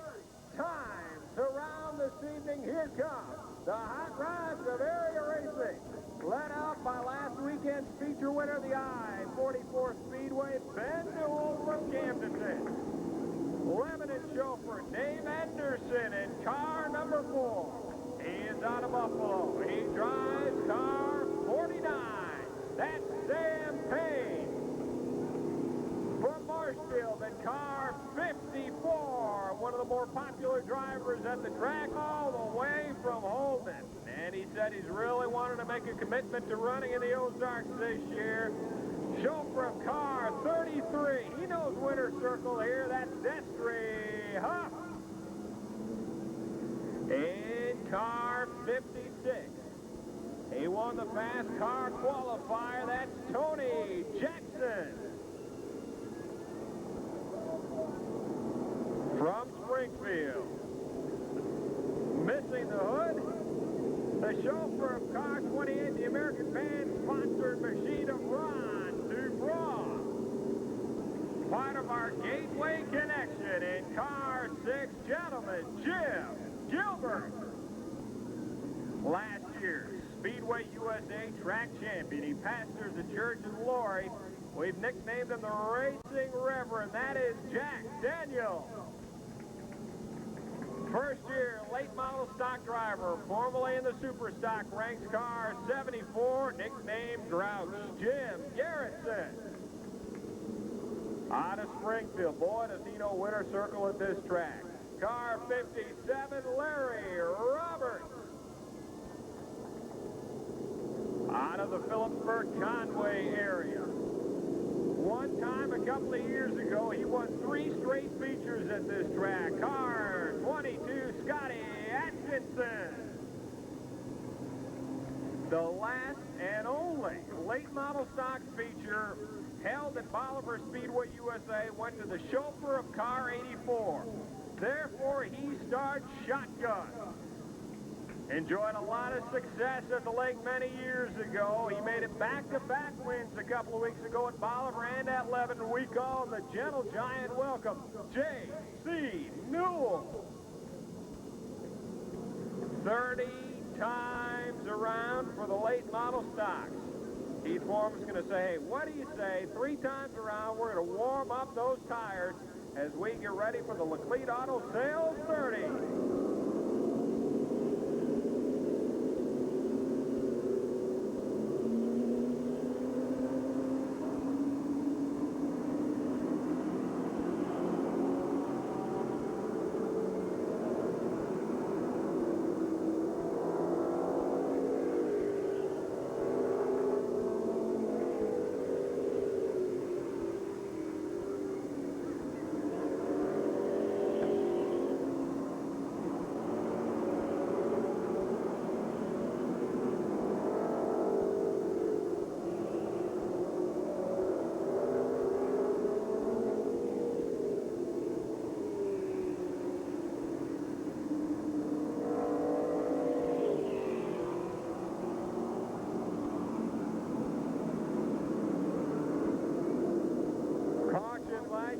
times around this evening. Here comes the hot rods of area racing, led out by last weekend's feature winner, the I-44 Speedway, Ben Newell from Camden. Lebanon chauffeur Dave Anderson in car number 4. He is out of Buffalo. He drives car 49. That's Sam Payne. From Marshfield in car 54, one of the more popular drivers at the track, all the way from Holden. And he said he's really wanted to make a commitment to running in the Ozarks this year. Chauffeur of car 33. He knows winner's circle here. That's Destry Huff. In car 56. He won the fast car qualifier. That's Tony Jackson. From Springfield. Missing the hood, the chauffeur of car 28, the American band-sponsored machine of Ron Dubois. Part of our Gateway Connection in car 6, gentlemen, Jim Gilbert. Last year's Speedway USA track champion. He pastors a church in Lori. We've nicknamed him the Racing Reverend. That is Jack Daniel. First year late model stock driver, formerly in the super stock, ranks car 74, nicknamed Grouch, Jim Garrison. Out of Springfield, boy, does he know winner's circle at this track. Car 57, Larry Roberts. Out of the Phillipsburg Conway area. One time, a couple of years ago, he won 3 straight features at this track. Car 22, Scotty Atkinson. The last and only late model stock feature held at Bolivar Speedway USA went to the chauffeur of car 84. Therefore, he starts shotgun. Enjoyed a lot of success at the lake many years ago. He made it back-to-back wins a couple of weeks ago at Bolivar and at Lebanon. We call the gentle giant welcome, J.C. Newell. 30 times around for the late model stocks. Keith Foreman's going to say, hey, what do you say? 3 times around, we're going to warm up those tires as we get ready for the Laclede Auto Sales 30.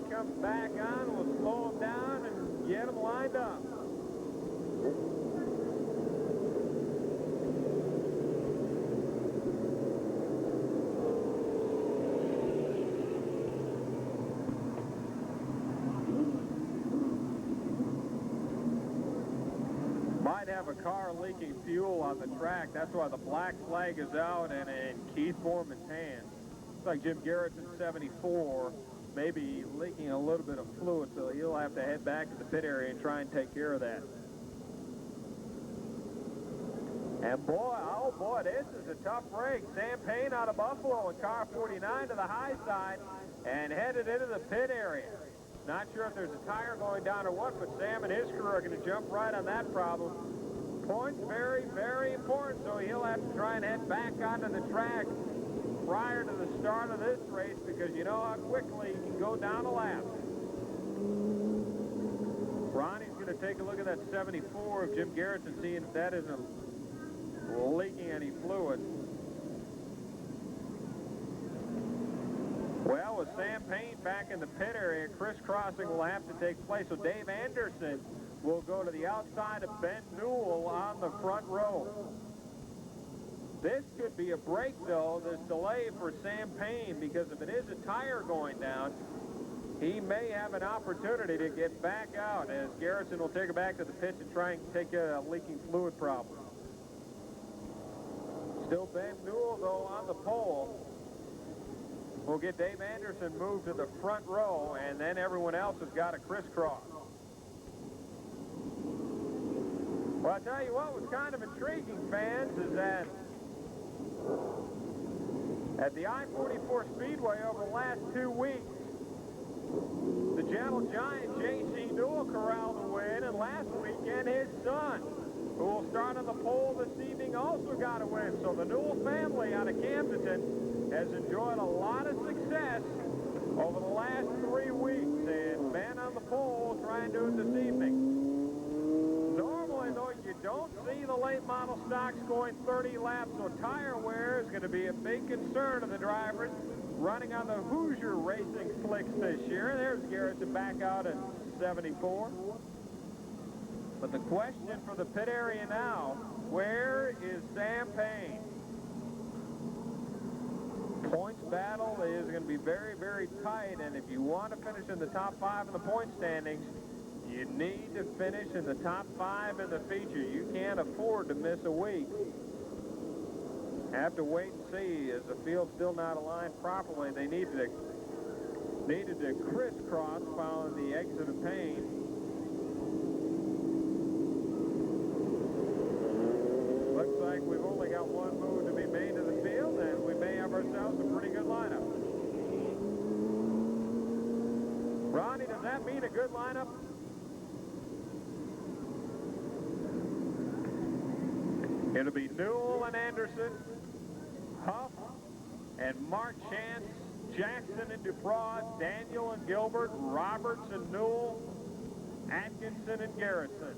Comes back on, we'll slow them down and get them lined up. have a car leaking fuel on the track. That's why the black flag is out and in Keith Foreman's hands. Looks like Jim Garrettson, 74, maybe leaking a little bit of fluid, so he'll have to head back to the pit area and try and take care of that. And boy, oh boy, this is a tough break. Sam Payne out of Buffalo in car 49 to the high side and headed into the pit area. Not sure if there's a tire going down or what, but Sam and his crew are going to jump right on that problem. Points very, very important, so he'll have to try and head back onto the track prior to the start of this race, because you know how quickly he can go down a lap. Ronnie's going to take a look at that 74 of Jim Garrettson, seeing if that isn't leaking any fluid. Well, with Sam Payne back in the pit area, crisscrossing will have to take place. So Dave Anderson will go to the outside of Ben Newell on the front row. This could be a break, though, this delay for Sam Payne, because if it is a tire going down, he may have an opportunity to get back out, as Garrettson will take it back to the pits and try and take a leaking fluid problem. Still Ben Newell, though, on the pole. We'll get Dave Anderson moved to the front row, and then everyone else has got to crisscross. Well, I'll tell you what was kind of intriguing, fans, is that at the I-44 Speedway over the last 2 weeks, the gentle giant J.C. Newell corralled the win, and last weekend his son, who will start on the pole this evening, also got a win. So the Newell family out of Camden has enjoyed a lot of success over the last 3 weeks, and man on the pole trying to do it this evening. Normally, though, you don't see the late model stocks going 30 laps, so tire wear is going to be a big concern of the drivers running on the Hoosier Racing slicks this year. There's Garrettson back out at 74. But the question for the pit area now, where is Sam Payne? Points battle is going to be very, very tight, and if you want to finish in the top 5 in the point standings, you need to finish in the top 5 in the feature. You can't afford to miss a week. Have to wait and see, as the field's still not aligned properly. They needed to crisscross following the exit of Payne. Looks like we've only got one move to be made to the field, and we may have ourselves a pretty good lineup. Ronnie, does that mean a good lineup? It'll be Newell and Anderson, Huff and Mark Chance, Jackson and Dubois, Daniel and Gilbert, Roberts and Newell, Atkinson and Garrettson.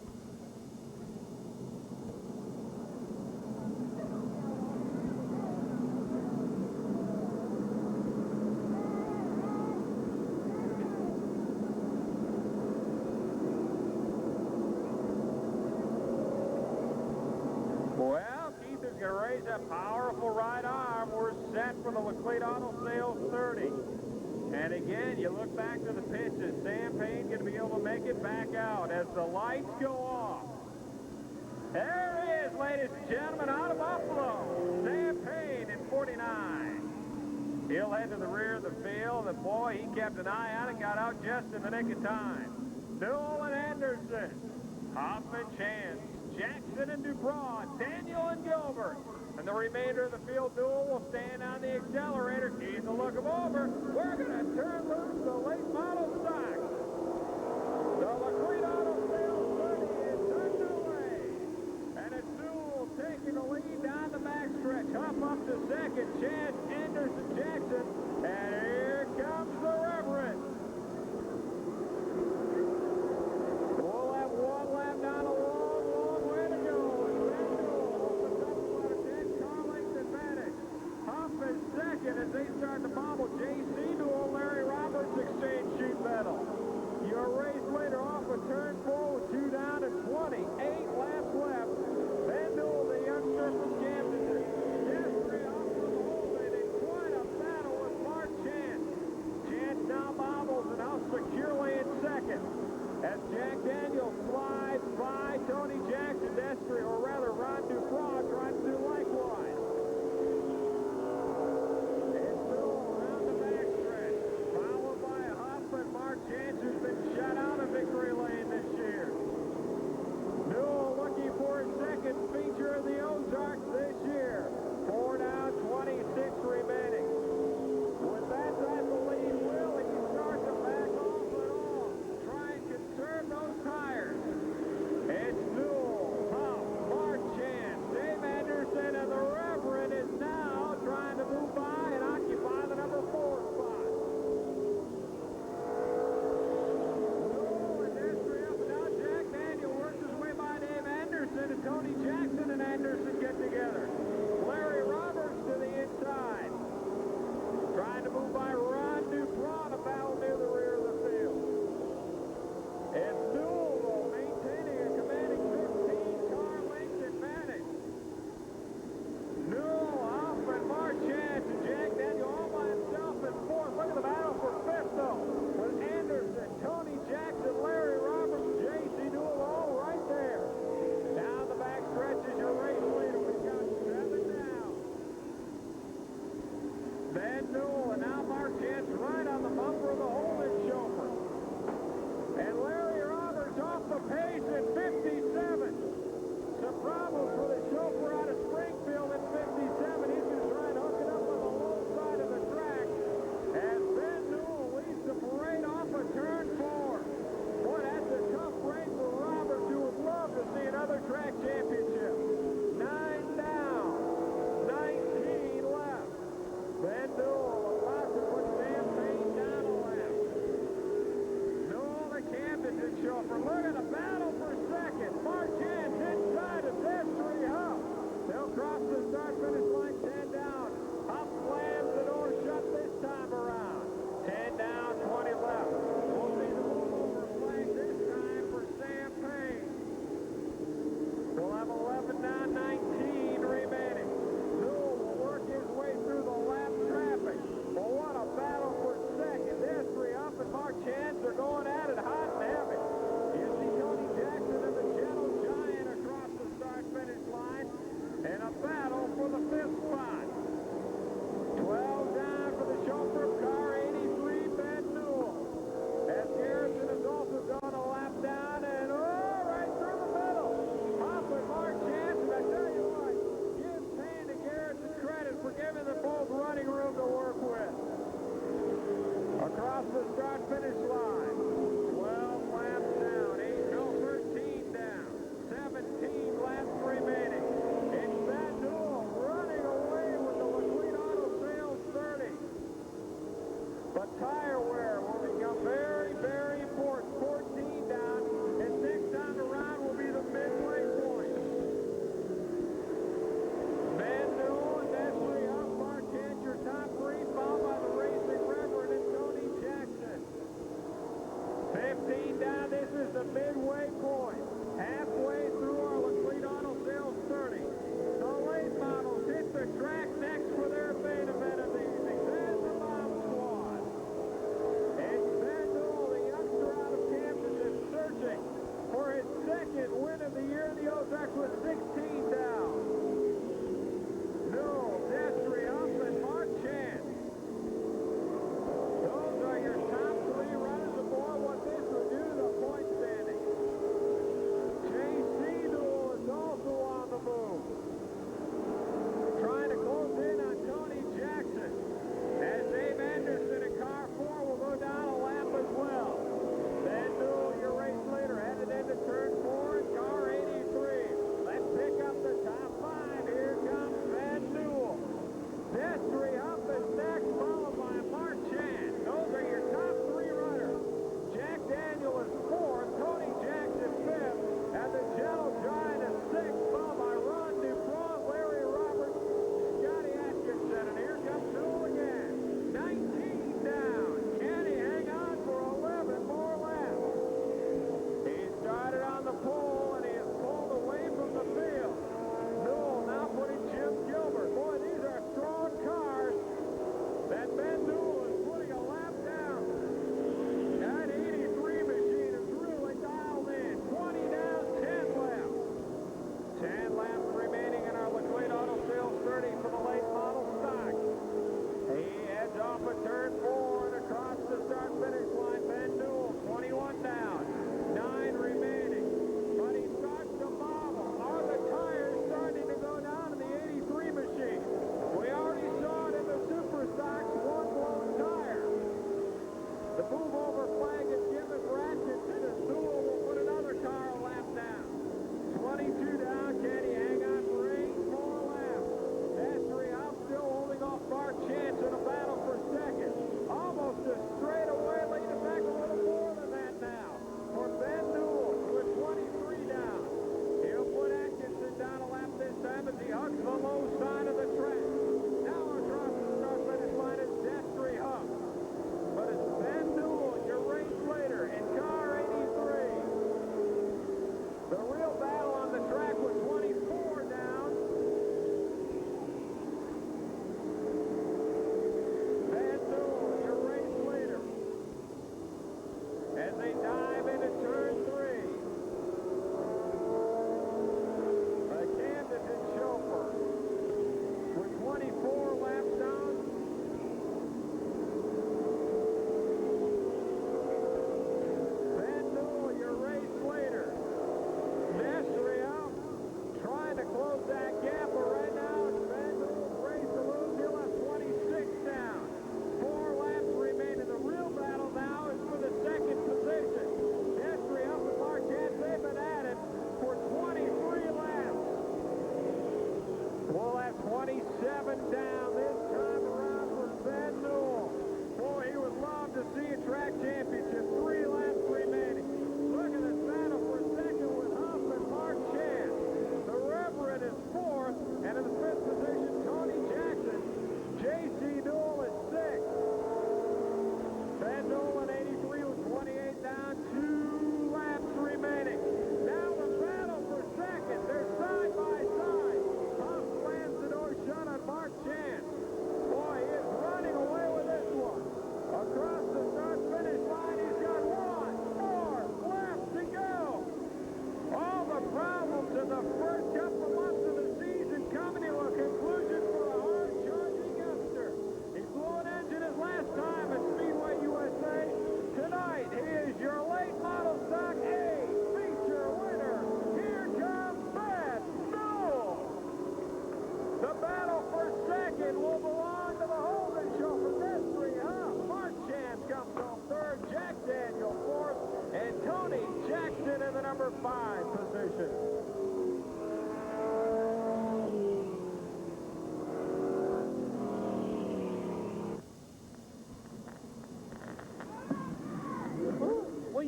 That powerful right arm. We're set for the Laclede Auto Sales 30. And again, you look back to the pitch. Is Sam Payne going to be able to make it back out as the lights go off? There he is, ladies and gentlemen, out of Buffalo, Sam Payne in 49. He'll head to the rear of the field, and boy, he kept an eye on it, got out just in the nick of time. Newell and Anderson, Huff and Chance, Jackson and Dubois, Daniel and Gilbert. And the remainder of the field, Newell will stand on the accelerator. Keep a look him over. We're going to turn loose the late model stock. The Laclede Auto Sales 30 is underway. And it's Newell taking the lead down the backstretch. Huff up to second. Chance, Anderson, Jackson. And here comes the Reverend. We'll have one lap down a long way to go. Huff is second as they start to bobble. J.C. Newell, Larry Roberts exchange sheet metal. right on the bumper of the Holden chauffeur. And Larry Roberts off the pace at 57. Some problems for the chauffeur out of Springfield at 57. He's going to try and hook it up on the low side of the track. As Ben Newell leads the parade off of turn 4. Boy, that's a tough break for Roberts, who would love to see another track championship. 9 down, 19 left. Ben Newell about to put Sam Payne down a lap. Newell, the Camden chauffeur. Look at the battle for second. Marchand inside of Destry Huff. They'll cross the start-finish line 10 down. Huff slams the door shut this time around. 10 down, 20 left. We'll see the rollover flag this time for Sam Payne. We'll have 11 down, 19 remaining. Newell will work his way through the lap traffic. Well, what a battle for second. Destry Huff and Marchand are going at it hot and heavy. You see Tony Jackson and the Gentle Giant across the start-finish line. And a battle for the 5th spot. 12 down for the chauffeur of car 83, Ben Newell. As Garrison has also gone a lap down, and right through the middle. Huff and Marchand, and I tell you what, give Payne and Garrison credit for giving them both running room to work with. Across the start-finish line, 12 laps down, 13 down, 17 laps remaining. It's Ben Newell running away with the Liquid Auto Sales 30. But tire wear will become very, very important. 14 down, and 6 down the round will be the midway point. Ben Newell and Destry Huff, Marchand, your top 3, followed by the Racing Reverend and Tony Jackson. 15 down, this is the midway point. Halfway through our Liquid Auto Sales 30. The late models hit the track next for their main event of the evening. There's the Bomb Squad. It's Ben Newell, the youngster out of Kansas, is searching for his second win of the year in the Ozarks with 16 down. Newell, Destry Huff, and Marchand. Those are your top 3 runners aboard. What this will do to the point standing.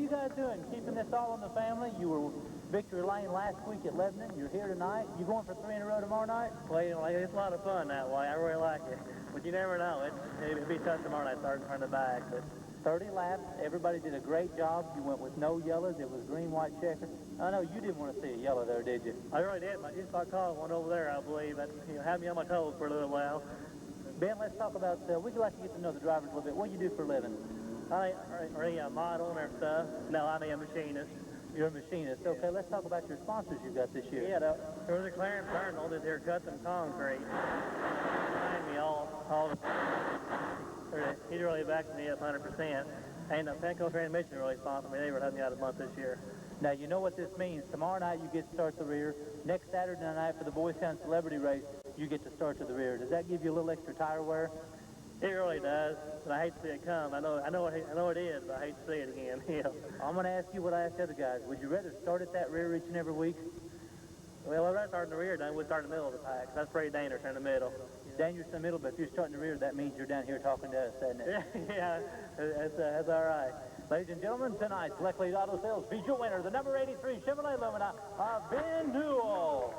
you guys doing? Keeping this all in the family? You were Victory Lane last week at Lebanon. You're here tonight. You going for 3 in a row tomorrow night?
Well, you know, it's a lot of fun that way. I really like it. But you never know. It'd be tough tomorrow night starting from the back. But
30 laps. Everybody did a great job. You went with no yellows. It was green, white checker. I know you didn't want to see a yellow there, did you?
I really did. I just got caught one over there, I believe. That had me on my toes for a little while.
Ben, let's talk about, we'd like to get to know the drivers a little bit. What do you do for a living?
Are you a model or stuff? No, I'm a machinist.
You're a machinist. Okay, let's talk about your sponsors you got this year.
Yeah, there was a Clarence Cardinal that here cut some concrete. Behind me all the he really backed me up 100%. And the Penco Transmission really sponsored me. They were helping me out a month this year.
Now, you know what this means. Tomorrow night, you get to start the rear. Next Saturday night for the Boys Town Celebrity Race, you get to start to the rear. Does that give you a little extra tire wear?
It really does, but I hate to see it come. I know it is, but I hate to see it again. Yeah.
I'm going to ask you what I asked the other guys. Would you rather start at that rear each and every week?
Well, I'd rather start in the rear than we'd start in the middle of the pack. That's pretty dangerous in the middle.
Dangerous in the middle, but if you're starting the rear, that means you're down here talking to us, doesn't it?
Yeah, that's all right.
Ladies and gentlemen, tonight's Black Lead Auto Sales feature winner, the number 83 Chevrolet Lumina, Ben Newell.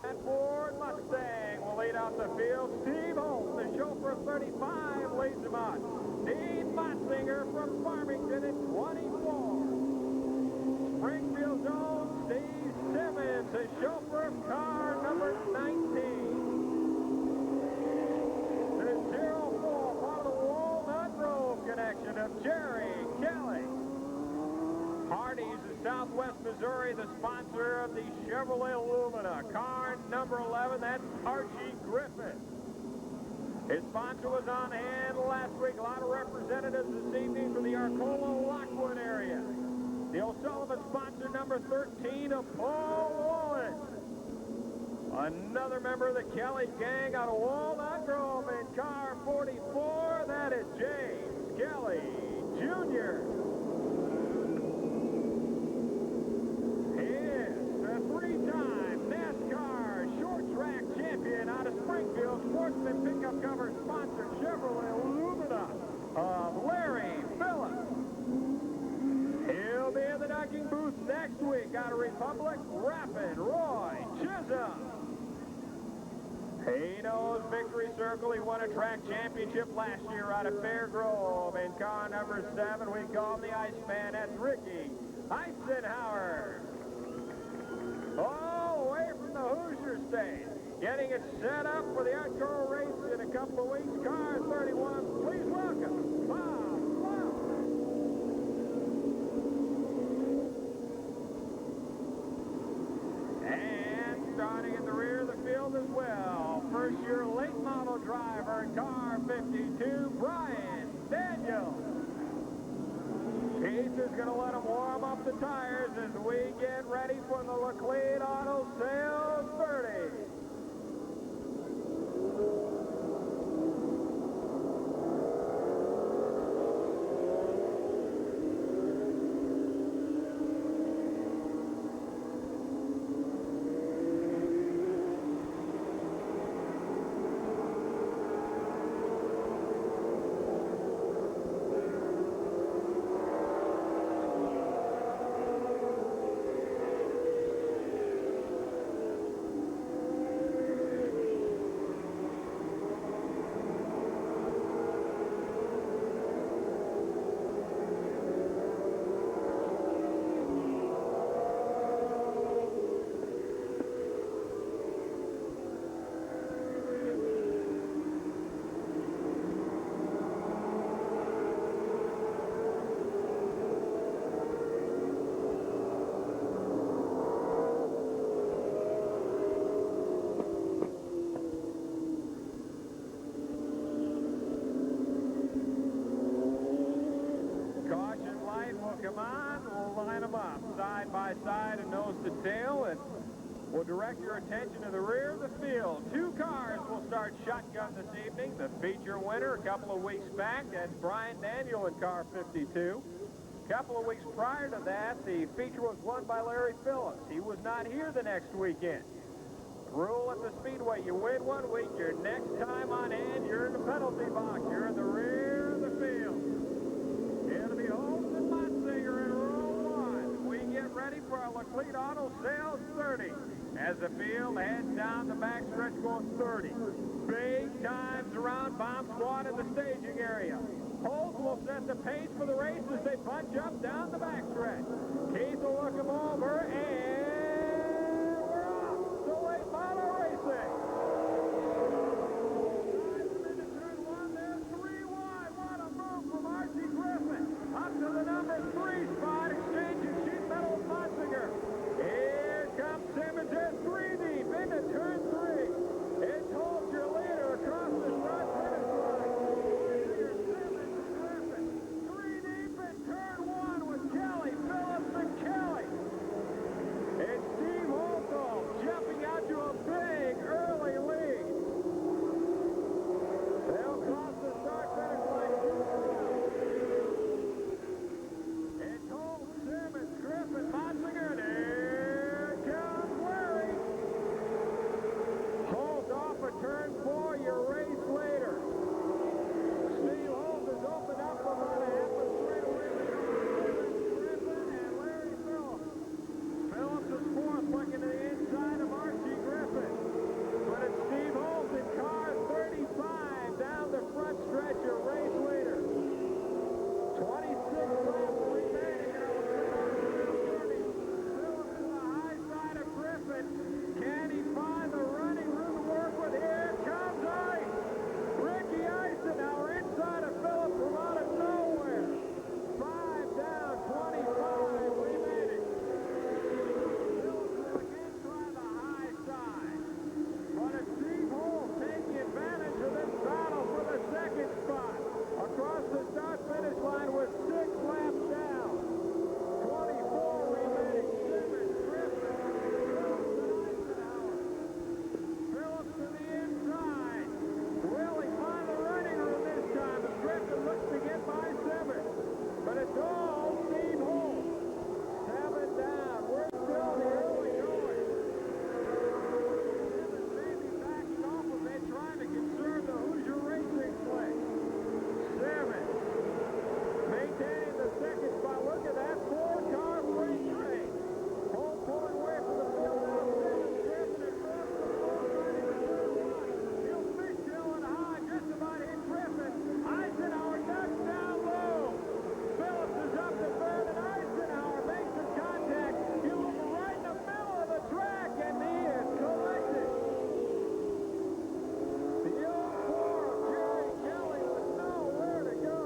And Ford Mustang will lead out the field. Steve Holt, the chauffeur of 35, leads him out. Dean Motsinger from Farmington at 24. Springfield Jones, Steve Simmons, the chauffeur of car number 19. The 04, part of the Walnut Grove connection of Jerry Kelly. Hardee's of Southwest Missouri, the sponsor of the Chevrolet Lumina. Car number 11, that's Archie Griffith. His sponsor was on hand last week. A lot of representatives this evening from the Arcola-Lockwood area. The O'Sullivan sponsor, number 13, of Paul Wallen. Another member of the Kelly gang out of Walnut Grove in car 44, that is James Kelly, Jr. Three-time NASCAR short track champion out of Springfield, Sportsman pickup cover sponsor Chevrolet Lumina of Larry Phillips. He'll be in the ducking booth next week out of Republic, Rapid Roy Chisholm. He knows Victory Circle. He won a track championship last year out of Fairgrove. In car number 7, we call him the Iceman. That's Ricky Eisenhower. All the way from the Hoosier State, getting it set up for the outdoor race in a couple of weeks. Car 31, please welcome Bob Flowers. And starting at the rear of the field as well, first-year late model driver, car 52, Brian Daniels. Keith is going to let him warm up the tires as we get ready for the Laclede Auto Sales 30. By side and nose to tail, and we'll direct your attention to the rear of the field. 2 cars will start shotgun this evening. The feature winner a couple of weeks back, that's Brian Daniel in car 52. A couple of weeks prior to that, the feature was won by Larry Phillips. He was not here the next weekend. Rule at the Speedway, you win 1 week, your next time on hand, you're in the penalty box. You're in the rear of the field. It'll be Holmes and Cleat Auto Sales 30. As the field heads down the backstretch going 30. Big times around Bomb Squad in the staging area. Holt will set the pace for the race as they bunch up down the backstretch. Keith will look him over, and we're off. So late model racing. Into turn one, there's 3 wide. What a move from Archie Griffith. Up to the number 3 spot, exchanging sheet metal with Motzinger. Here comes Simmons at 3 deep into turn 3. It's Holt, your leader, across the start finish line. Simmons and Griffith. 3 deep in turn 1 with Kelly, Phillips, and Kelly. It's Steve Holt jumping out to a big early lead. They'll cross the start finish line. It's Holt, Simmons, Griffith, Motzinger, and here comes Larry. Holt off of turn 4, your race later. Steve Holt has opened up about a half a straightaway between Griffin and Larry Phillips. Phillips is 4th, looking to the inside of Archie Griffith. But it's Steve Holt in car 35 down the front stretch, your race leader. 26 laps remaining. Phillips is the high side of Griffith. Can he find the running room to work with? Here comes Ice. Ricky Eisenhower inside of Phillips from out of nowhere. 5 down, 25 remaining. Phillips will again try the high side. But it's Steve Holt taking advantage of this battle for the 2nd spot. Across the start-finish line with 6 laps down. 24 remaining. Simmons, Griffith, Phillips, and Eisenhower. Phillips to the inside. Will he find the running room this time as Griffith looks to get by Simmons? But it's all Steve Holt. 7 down. We're still in the early going. Simmons may be backing off a bit, trying to conserve the Hoosier Racing flag. Simmons maintaining the 2nd spot. Look at that 4-car freight train. Holt pulling away from the field now. Simmons, Griffin, and Phillips are both running to turn 1. He'll fish hill and high, just about hit Griffin. Eisenhower ducks down low. Phillips is up to 3rd, and Eisenhower makes some contact. He'll look right in the middle of the track, and he is collected. The 04 of Jerry Kelly with nowhere to go.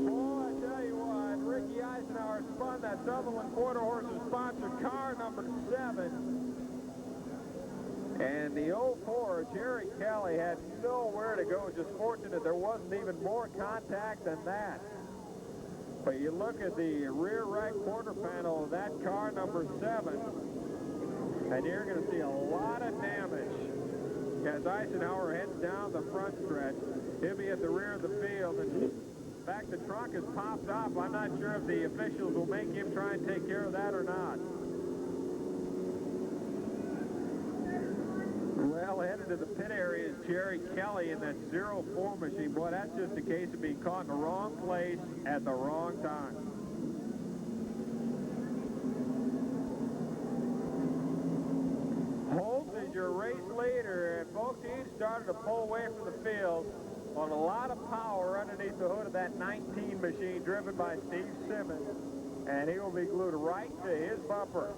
Boy, I tell you what, Ricky Eisenhower spun that Sutherland Quarter Horses sponsored car number 7. And the 04, Jerry Kelly had nowhere to go. Just fortunate there wasn't even more contact than that. But you look at the rear right quarter panel of that car number 7, and you're going to see a lot of damage as Eisenhower heads down the front stretch. He'll be at the rear of the field. And in fact, the trunk is popped off. I'm not sure if the officials will make him try and take care of that or not. Well, headed to the pit area is Jerry Kelly in that 04 machine. Boy, that's just a case of being caught in the wrong place at the wrong time. Holt is your race leader, and both teams started to pull away from the field on a lot of power underneath the hood of that 19 machine driven by Steve Simmons, and he will be glued right to his bumper.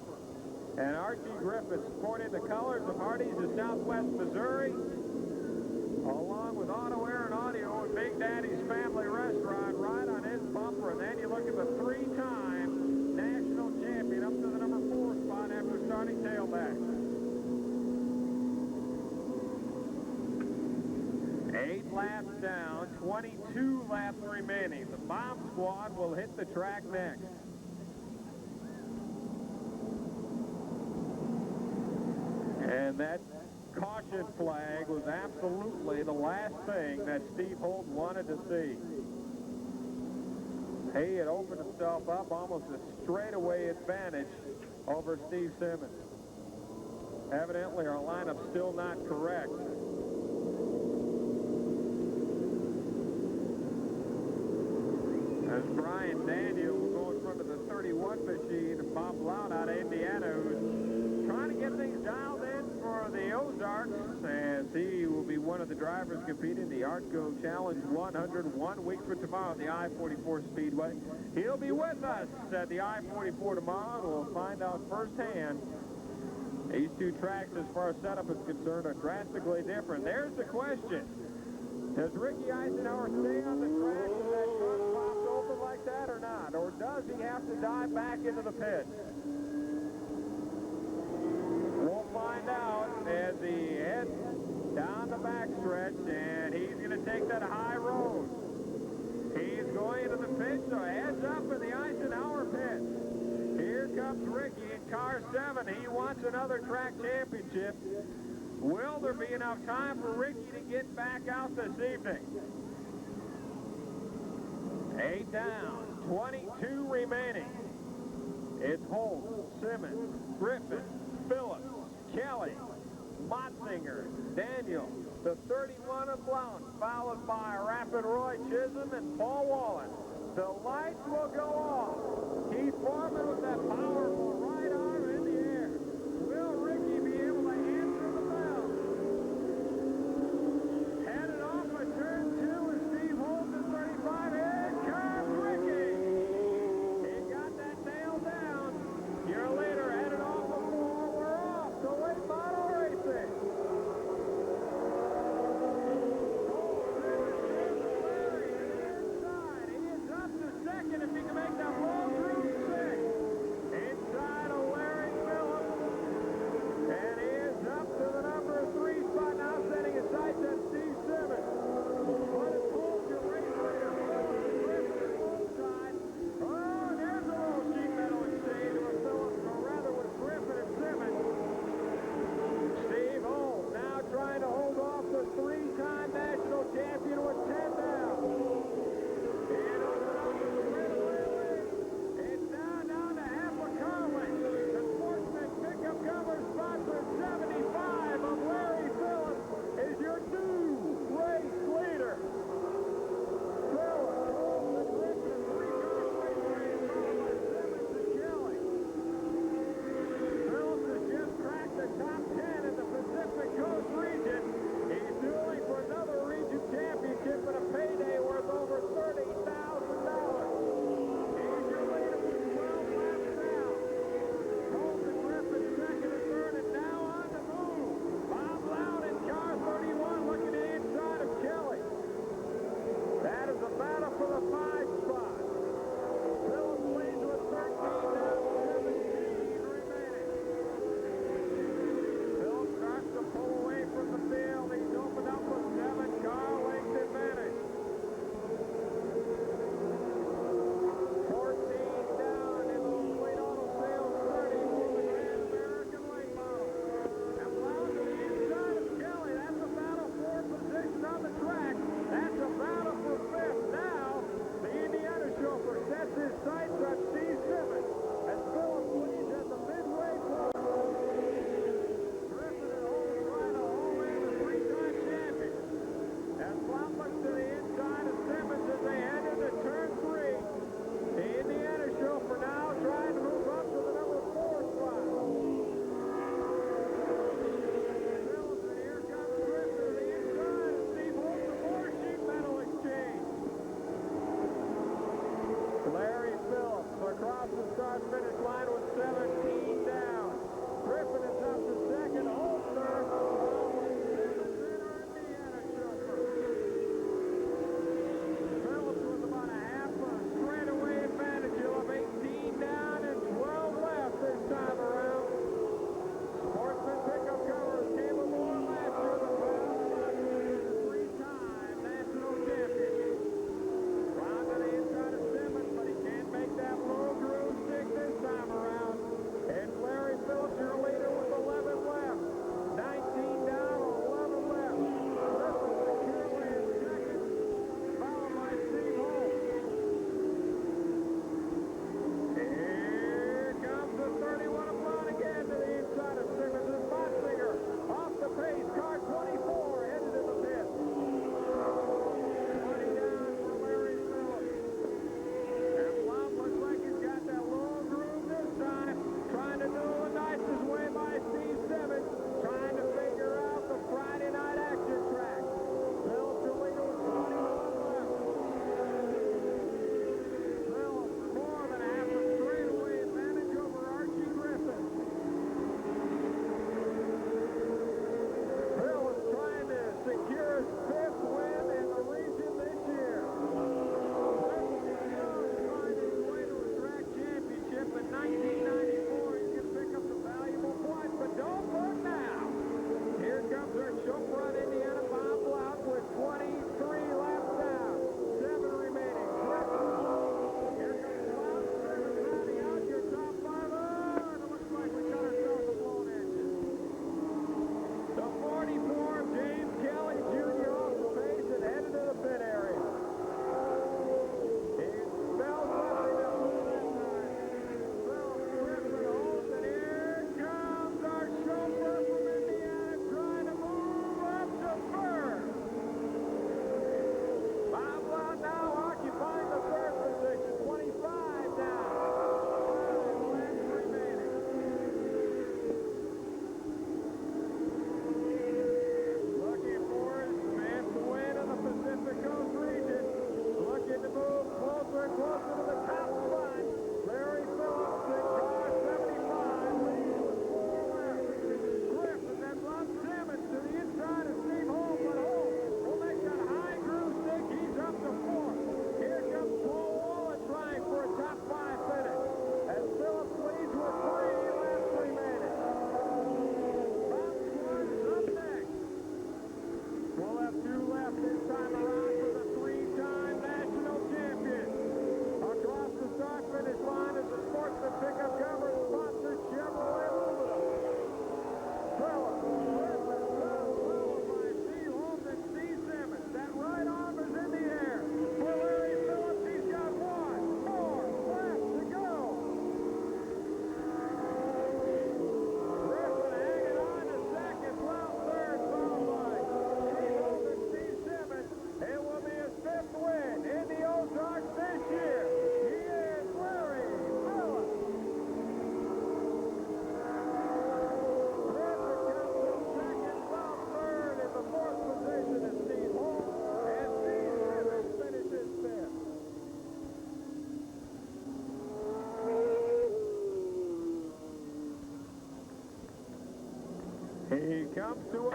And Archie Griffith sporting the colors of Hardee's of Southwest Missouri, along with Auto Air and Audio and Big Daddy's Family Restaurant right on his bumper. And then you look at the 3-time national champion up to the number 4 spot after starting tailback. 8 laps down, 22 laps remaining. The Bomb Squad will hit the track next. And that caution flag was absolutely the last thing that Steve Holt wanted to see. He had opened himself up almost a straightaway advantage over Steve Simmons. Evidently, our lineup's still not correct. As Brian Daniel will go in front of the 31 machine, Bob Loud out of Indiana, who's trying to get things dialed in for the Ozarks, as he will be one of the drivers competing in the Artco Challenge 100 1 week from tomorrow at the I-44 Speedway. He'll be with us at the I-44 tomorrow, and we'll find out firsthand. These two tracks, as far as setup is concerned, are drastically different. There's the question. Does Ricky Eisenhower stay on the track if that front pops open like that or not? Or does he have to dive back into the pit? We'll find out as he heads down the backstretch, and he's going to take that high road. He's going into the pit, so heads up in the Eisenhower pit. Here comes Ricky in car 7. He wants another track championship. Will there be enough time for Ricky to get back out this evening? 8 down, 22 remaining. It's Holt, Simmons, Griffith, Phillips, Kelly, Motzinger, Daniel, the 31 of Blount, followed by Rapid Roy Chisholm and Paul Wallen. The lights will go off. Keith Foreman with that powerful right arm in the air. Will Ricky be able to answer the bell? Headed off a turn 2 is Steve Holt at 35. Here comes Ricky. He got that nailed down. Year later, headed off a 4. We're off to late model racing. Second if he can make that roll through 6. Inside He comes to us.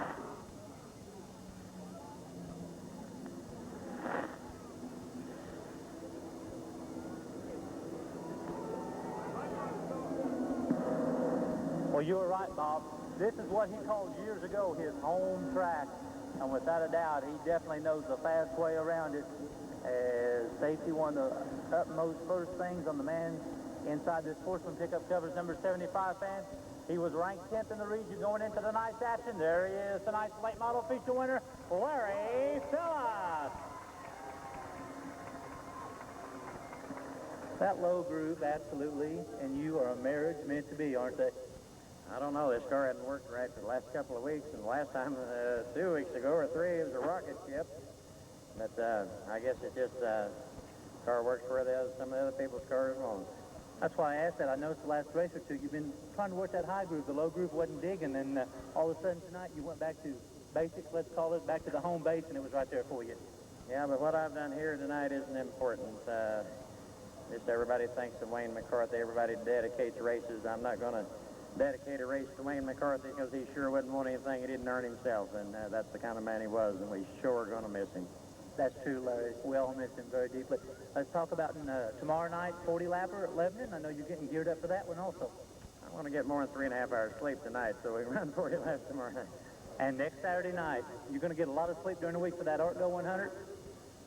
Well, you were right, Bob. This is what he called years ago his home track. And without a doubt, he definitely knows the fast way around it. As safety, one of the utmost first things on the man inside this Sportsman pickup covers number 75 fans. He was ranked 10th in the region going into tonight's action. There he is, tonight's late model feature winner, Larry Phillips. That low groove, absolutely, and you are a marriage meant to be, aren't they?
I don't know. This car hadn't worked right for the last couple of weeks, and the last time, 2 weeks ago or 3, it was a rocket ship. But I guess it's just car works for some of the other people's cars won't.
That's why I asked that. I noticed the last race or two, you've been trying to work that high groove. The low groove wasn't digging, and all of a sudden tonight you went back to basics, let's call it, back to the home base, and it was right there for you.
Yeah, but what I've done here tonight isn't important. Just everybody thinks of Wayne McCarthy. Everybody dedicates races. I'm not going to dedicate a race to Wayne McCarthy because he sure wouldn't want anything he didn't earn himself, and that's the kind of man he was, and we sure are going to miss him.
That's true, Larry. We all miss him very deeply. Let's talk about tomorrow night, 40-lapper at Lebanon. I know you're getting geared up for that one also.
I want to get more than 3.5 hours sleep tonight, so we can run 40 laps tomorrow night.
And next Saturday night, you're going to get a lot of sleep during the week for that Artgo 100?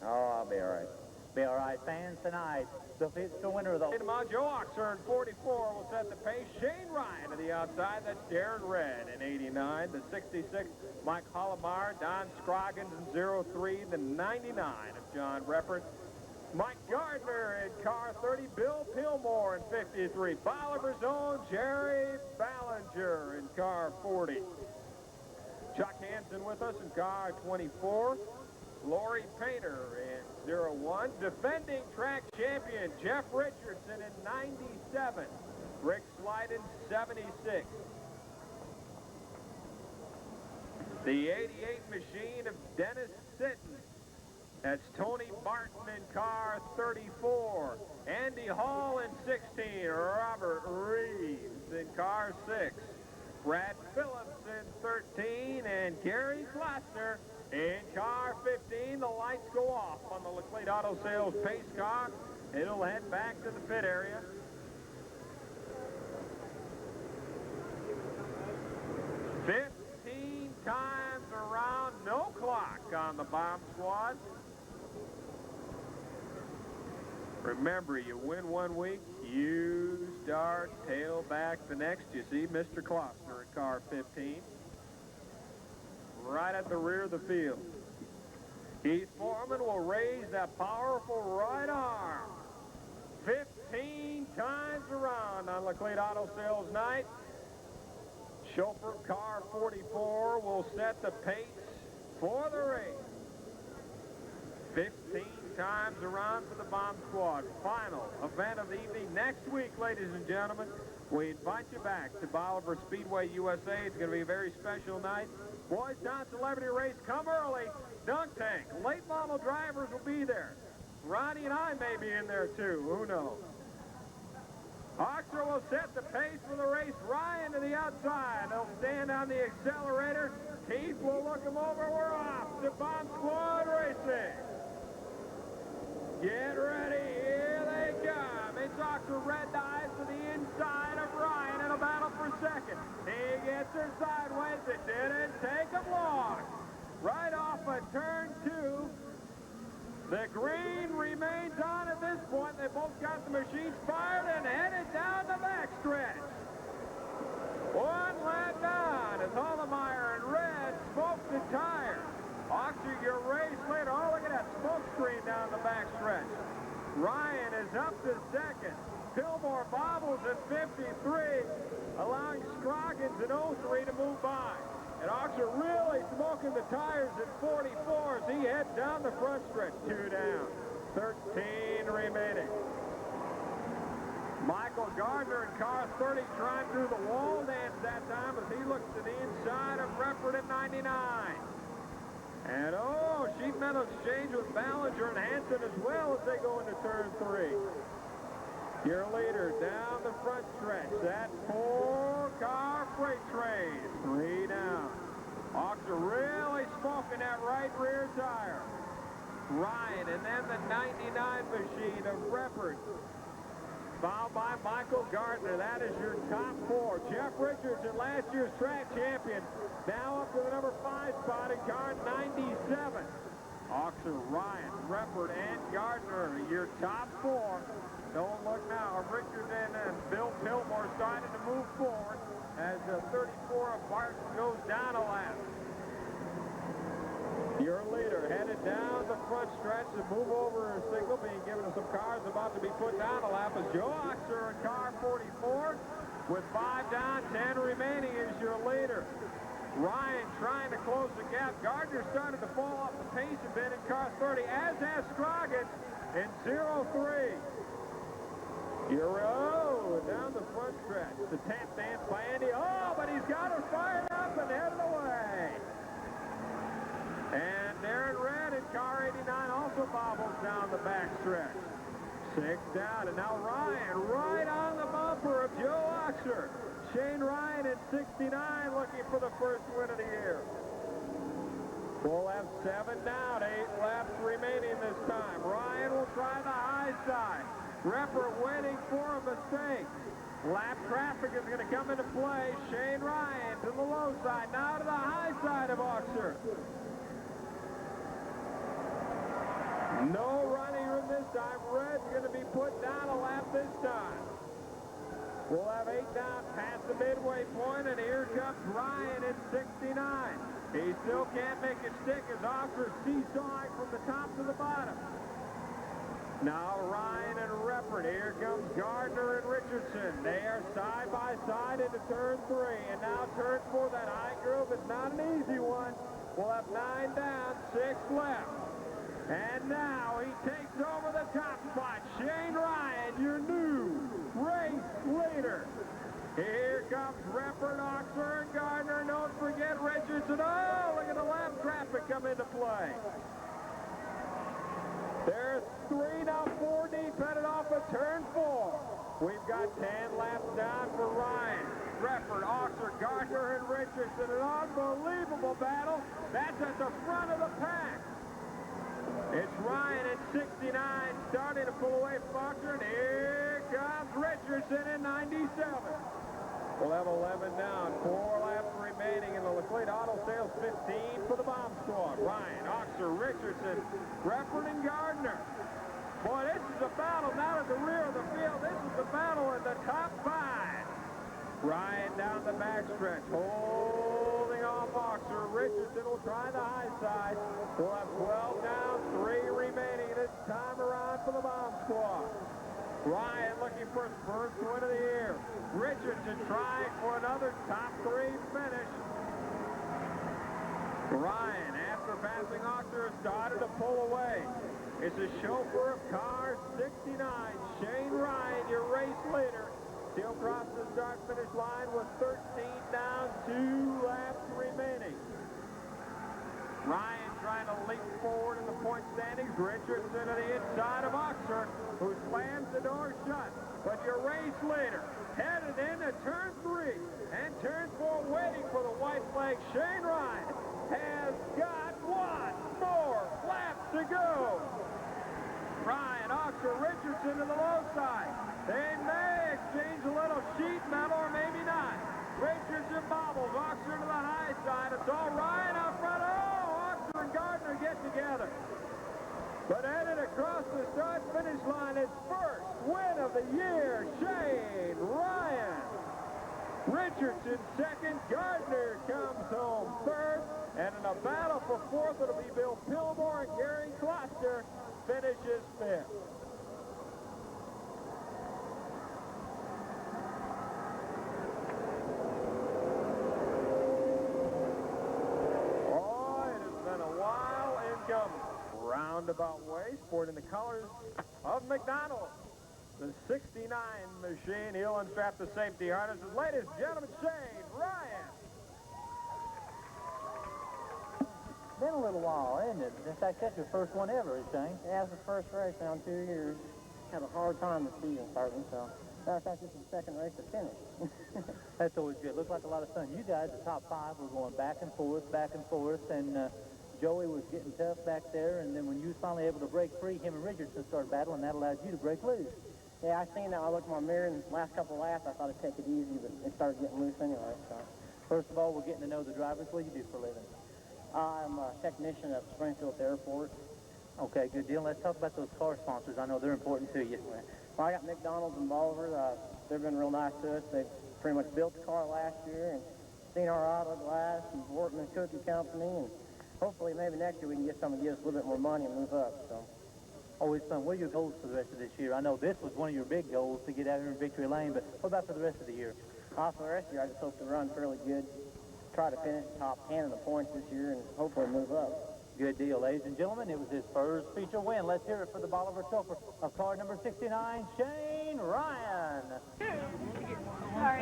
Oh, I'll be all right.
Be all right. Fans, tonight, the winner of the...
Joe Oxer in 44 will set the pace. Shane Ryan to the outside. That's Darren Red in 89. The 66, Mike Hollemeyer. Don Scroggins in 03. The 99 of John Reppert. Mike Gardner in car 30. Bill Pillmore in 53. Bolivar's own Jerry Ballinger in car 40. Chuck Hansen with us in car 24. Lori Painter in 01. Defending track champion Jeff Richardson in 97. Rick Slyden 76. The 88 machine of Dennis Sitton. That's Tony Martin in car 34. Andy Hall in 16. Robert Reeves in car 6. Brad Phillips in 13. And Gary Glasser in car 15. The lights go off on the Laclede Auto Sales pace car. It'll head back to the pit area. Times around, no clock on the bomb squad. Remember, you win one week, you start tailback the next. You see Mr. Klossner in car 15. Right at the rear of the field. Keith Foreman will raise that powerful right arm. 15 times around on Laclede Auto Sales night. Chauffeur car 44 will set the pace for the race. 15 times around for the bomb squad. Final event of the evening next week, ladies and gentlemen. We invite you back to Bolivar Speedway USA. It's going to be a very special night. Boys Down Celebrity Race, come early. Dunk tank, late model drivers will be there. Ronnie and I may be in there too, who knows. Oxer will set the pace for the race. Ryan to the outside. They'll stand on the accelerator. Keith will look him over. We're off. The bomb squad racing. Get ready. Here they come. It's Oxer red eyes to the inside of Ryan in a battle for second. He gets her sideways. It didn't take him long. Right off of turn 2. The green remains on at this point. They both got the machines fired and headed down the backstretch. One lap down as Hollemeyer and Red smoke the tire. Oxer, your race later. Oh, look at that smoke screen down the backstretch. Ryan is up to second. Pillmore bobbles at 53, allowing Scroggins in 03 to move by. And Oxer really smoking the tires at 44 as he heads down the front stretch. 2 down. 13 remaining. Michael Gardner in car 30 trying through the wall dance that time as he looks to the inside of Reppert at 99. And sheet metal exchange with Ballinger and Hansen as well as they go into turn 3. Your leader down the front stretch. That 4-car freight train. 3 down. rear tire. Ryan, and then the 99 machine of Reppert. Fouled by Michael Gardner. That is your top four. Jeff Richardson, last year's track champion, now up to the number 5 spot in car 97. Oxer, Ryan, Reppert, and Gardner, your top four. Don't look now. Richardson and Bill Pillmore starting to move forward as the 34 of Barton goes down a lap. Your leader headed down the front stretch to move over a signal, being given to some cars about to be put down a lap. Is Joe Oxer in car 44 with 5 down, 10 remaining is your leader. Ryan trying to close the gap. Gardner started to fall off the pace a bit in car 30, as has Scroggins in 03. You're down the front stretch. The tap dance by Andy. Oh, but he's got her fired up and headed away. And Darren Red in car 89 also bobbles down the back stretch. 6 down, and now Ryan right on the bumper of Joe Oxer. Shane Ryan in 69 looking for the first win of the year. We'll have 7 down, 8 laps remaining this time. Ryan will try the high side. Reppert waiting for a mistake. Lap traffic is going to come into play. Shane Ryan to the low side, now to the high side of Oxer. No running room this time. Red's going to be put down a lap this time. We'll have 8 down past the midway point, and here comes Ryan in 69. He still can't make it stick as Oxer seesawing from the top to the bottom. Now Ryan and Reppert. Here comes Gardner and Richardson. They are side by side into turn 3, and now turn 4. That high groove is not an easy one. We'll have 9 down, 6 left. And now he takes over the top spot. Shane Ryan, your new race leader. Here comes Reppert, Oxer, and Gardner. Don't forget Richardson. Oh, look at the lap traffic come into play. There's 3 now, 4 deep, headed off of turn 4. We've got 10 laps down for Ryan. Reppert, Oxer, Gardner, and Richardson. An unbelievable battle. That's at the front of the pack. It's Ryan at 69, starting to pull away from Oxer, and here comes Richardson in 97. We'll have 11 down, 4 laps remaining in the Laclede Auto Sales 15 for the bomb squad. Ryan, Oxer, Richardson, Reppert, and Gardner. Boy, this is a battle not at the rear of the field. This is the battle in the top 5. Ryan down the backstretch, holding off Oxer. Richardson will try the high side. We'll have 12 down, 3 remaining this time around for the bomb squad. Ryan looking for his first win of the year. Richardson trying for another top 3 finish. Ryan, after passing Oxer, started to pull away. It's a chauffeur of car 69, Shane Ryan, your race leader. He'll cross the start-finish line with 13 down, 2 laps remaining. Ryan trying to leap forward in the point standings. Richardson to the inside of Oxer, who slams the door shut. But your race leader headed into turn 3 and turn 4, waiting for the white flag. Shane Ryan has got 1 more lap to go. Ryan, Oxer, Richardson to the low side. They may exchange a little sheet metal or maybe not. Richardson bobbles, Oxer to the high side. It's all Ryan out front. Oh, Oxer and Gardner get together. But headed across the start-finish line, his first win of the year, Shane Ryan. Richardson second, Gardner comes home third, and in a battle for fourth, it'll be Bill Pillmore and Gary Kloster finishes 5th. Oh, it has been a while in coming. Roundabout way, sporting the colors of McDonald's. The 69 machine, he'll unstrap the safety harnesses. Ladies and gentlemen, Shane Ryan.
Been a little while, isn't it? In fact, that's your first one ever, Shane.
Yeah, it's the first race now in 2 years. Had a hard time this season starting, so matter of fact, this is the second race to finish.
That's always good. Looked like a lot of fun. You guys, the top 5, were going back and forth, and Joey was getting tough back there, and then when you was finally able to break free, him and Richardson started battling, that allowed you to break loose.
Yeah, I seen that. I looked in my mirror, and the last couple of laps, I thought I'd take it easy, but it started getting loose anyway, so.
First of all, we're getting to know the drivers. What do you do for a living?
I'm a technician at Springfield Airport.
Okay, good deal. Let's talk about those car sponsors. I know they're important to you.
Well, I got McDonald's and Bolivar. They've been real nice to us. They pretty much built the car last year and seen our auto glass and Workman Cookie Company, and hopefully maybe next year we can get someone to give us a little bit more money and move up. So.
Always fun. What are your goals for the rest of this year? I know this was one of your big goals to get out here in victory lane, but what about for the rest of the year?
For the rest of the year, I just hope to run fairly good, try to finish top 10 in the points this year, and hopefully move up.
Good deal, ladies and gentlemen. It was his first feature win. Let's hear it for the Bolivar chauffeur of car number 69, Shane Ryan.
Sorry.